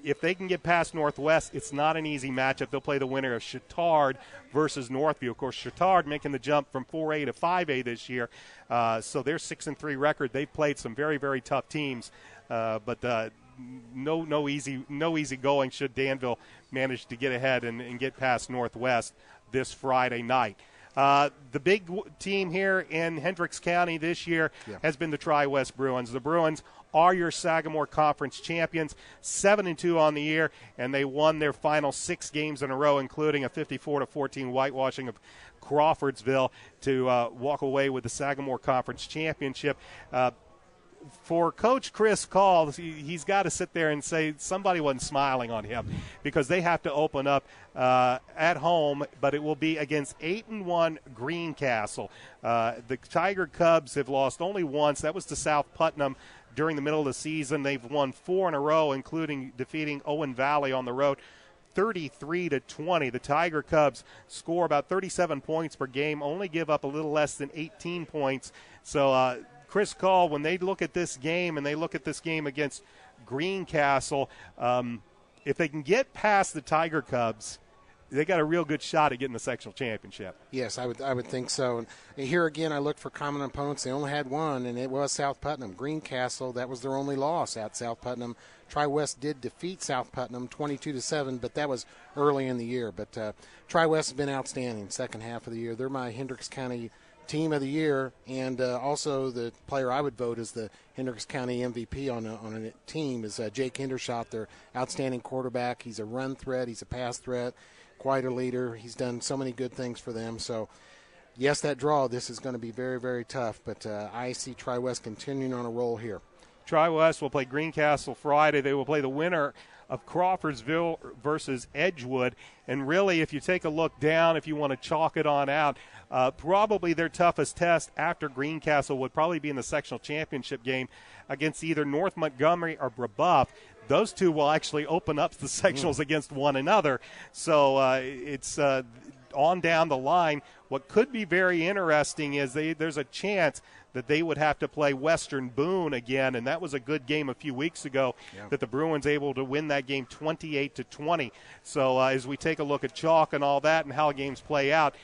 if they can get past Northwest, it's not an easy matchup. They'll play the winner of Chittard versus Northview. Of course, Chittard making the jump from 4A to 5A this year, so their 6-3 record. They've played some very, very tough teams, but no easy going should Danville manage to get ahead and get past Northwest this Friday night. The big team here in Hendricks County this year has been the Tri-West Bruins. The Bruins are your Sagamore Conference champions, 7-2 on the year, and they won their final 6 games in a row, including a 54-14 whitewashing of Crawfordsville to walk away with the Sagamore Conference championship. for Coach Chris Call, he's got to sit there and say somebody wasn't smiling on him, because they have to open up at home, but it will be against 8-1 Greencastle. The Tiger Cubs have lost only once. That was to South Putnam during the middle of the season. They've won 4 in a row, including defeating Owen Valley on the road 33-20. The Tiger Cubs score about 37 points per game, only give up a little less than 18 points. So Chris Call, when they look at this game and they look at this game against Greencastle, if they can get past the Tiger Cubs, they got a real good shot at getting the sectional championship. Yes, I would think so. And here again, I looked for common opponents. They only had one, and it was South Putnam. Greencastle, that was their only loss at South Putnam. Tri-West did defeat South Putnam 22-7, but that was early in the year. But Tri-West has been outstanding second half of the year. They're my Hendricks County Team of the Year, and also the player I would vote as the Hendricks County MVP on a team is Jake Hendershot, their outstanding quarterback. He's a run threat. He's a pass threat. Quite a leader. He's done so many good things for them. So, yes, that draw, this is going to be very, very tough, but I see Tri-West continuing on a roll here. Tri-West will play Greencastle Friday. They will play the winner of Crawfordsville versus Edgewood. And really, if you take a look down, if you want to chalk it on out, probably their toughest test after Greencastle would probably be in the sectional championship game against either North Montgomery or Brebeuf. Those two will actually open up the sectionals against one another. So it's on down the line. What could be very interesting is there's a chance that they would have to play Western Boone again, and that was a good game a few weeks ago that the Bruins able to win that game 28-20. So as we take a look at chalk and all that and how games play out,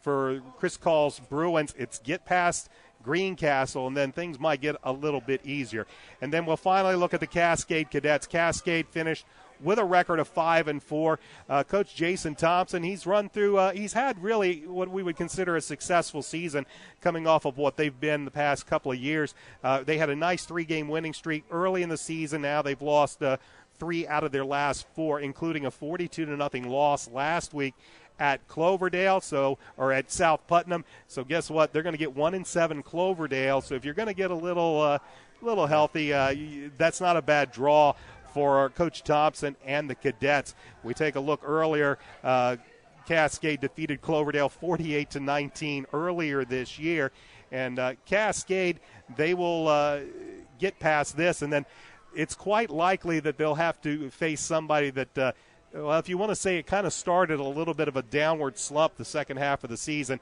for Chris Call's Bruins, it's get past Greencastle, and then things might get a little bit easier. And then we'll finally look at the Cascade Cadets. Cascade finished with a record of 5-4. Coach Jason Thompson, he's run through, he's had really what we would consider a successful season coming off of what they've been the past couple of years. They had a nice 3-game winning streak early in the season. Now they've lost 3 out of their last 4, including a 42-0 loss last week at Cloverdale, or at South Putnam. So guess what? They're going to get 1-7 Cloverdale. So if you're going to get a little healthy, that's not a bad draw for Coach Thompson and the Cadets. We take a look earlier. Cascade defeated Cloverdale 48-19 earlier this year, and Cascade, they will get past this, and then it's quite likely that they'll have to face somebody that. Well, if you want to say it kind of started a little bit of a downward slump the second half of the season,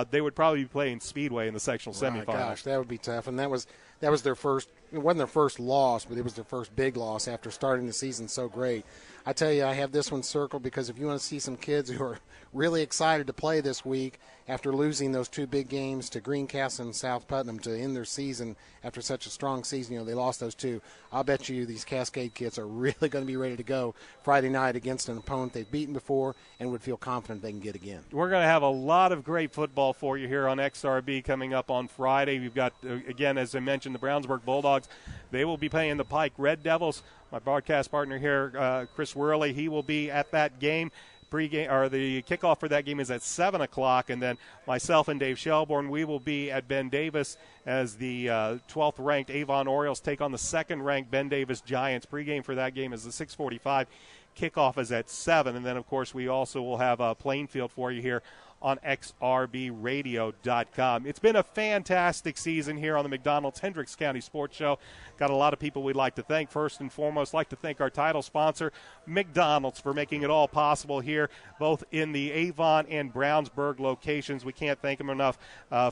they would probably be playing Speedway in the sectional semifinals. Gosh, that would be tough. And that was their first. It wasn't their first loss, but it was their first big loss after starting the season so great. I tell you, I have this one circled because if you want to see some kids who are really excited to play this week after losing those 2 big games to Greencastle and South Putnam to end their season after such a strong season, they lost those 2. I'll bet you these Cascade kids are really going to be ready to go Friday night against an opponent they've beaten before and would feel confident they can get again. We're going to have a lot of great football for you here on XRB coming up on Friday. We've got, again, as I mentioned, the Brownsburg Bulldogs. They will be playing the Pike Red Devils. My broadcast partner here, Chris Worley, he will be at that game. Pre-game, or the kickoff for that game is at 7 o'clock, and then myself and Dave Shelbourne, we will be at Ben Davis as the 12th-ranked Avon Orioles take on the 2nd-ranked Ben Davis Giants. Pre-game for that game is the 6:45. Kickoff is at 7, and then, of course, we also will have a Plainfield for you here on xrbradio.com. It's been a fantastic season here on the McDonald's Hendricks County Sports Show. Got a lot of people we'd like to thank. First and foremost, like to thank our title sponsor, McDonald's, for making it all possible here, both in the Avon and Brownsburg locations. We can't thank them enough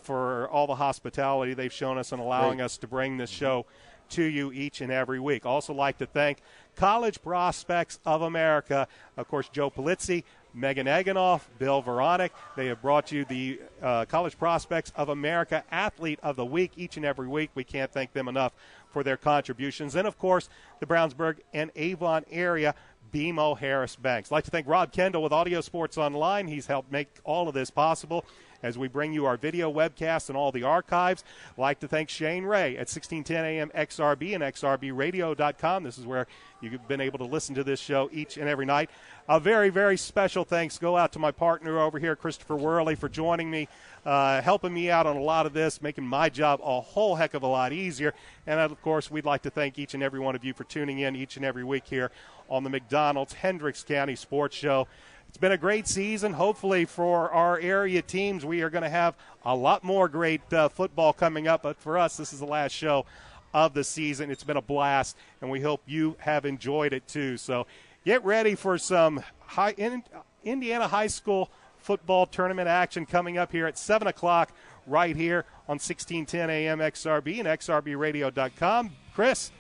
for all the hospitality they've shown us and allowing us to bring this show to you each and every week. Also like to thank College Prospects of America, of course, Joe Polizzi, Megan Eganoff, Bill Veronic. They have brought you the College Prospects of America Athlete of the Week each and every week. We can't thank them enough for their contributions. And, of course, the Brownsburg and Avon area, BMO Harris Banks. I'd like to thank Rob Kendall with Audio Sports Online. He's helped make all of this possible. as we bring you our video webcast and all the archives. I'd like to thank Shane Ray at 1610 AM XRB and XRBradio.com. This is where you've been able to listen to this show each and every night. A very, very special thanks go out to my partner over here, Christopher Worley, for joining me, helping me out on a lot of this, making my job a whole heck of a lot easier. And, of course, we'd like to thank each and every one of you for tuning in each and every week here on the McDonald's Hendricks County Sports Show. It's been a great season. Hopefully for our area teams, we are going to have a lot more great football coming up. But for us, this is the last show of the season. It's been a blast, and we hope you have enjoyed it too. So get ready for some Indiana high school football tournament action coming up here at 7 o'clock right here on 1610 AM XRB and XRBradio.com. Chris,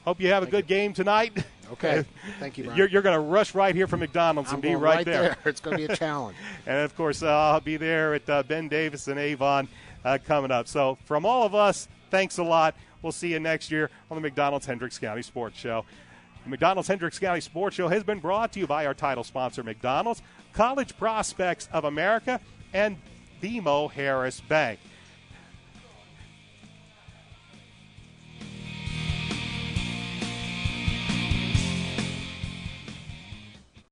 hope you have a good game tonight. Okay. Thank you, Brian. You're going to rush right here from McDonald's and be right there. It's going to be a challenge. And, of course, I'll be there at Ben Davis and Avon coming up. So from all of us, thanks a lot. We'll see you next year on the McDonald's Hendricks County Sports Show. The McDonald's Hendricks County Sports Show has been brought to you by our title sponsor, McDonald's, College Prospects of America, and BMO Harris Bank.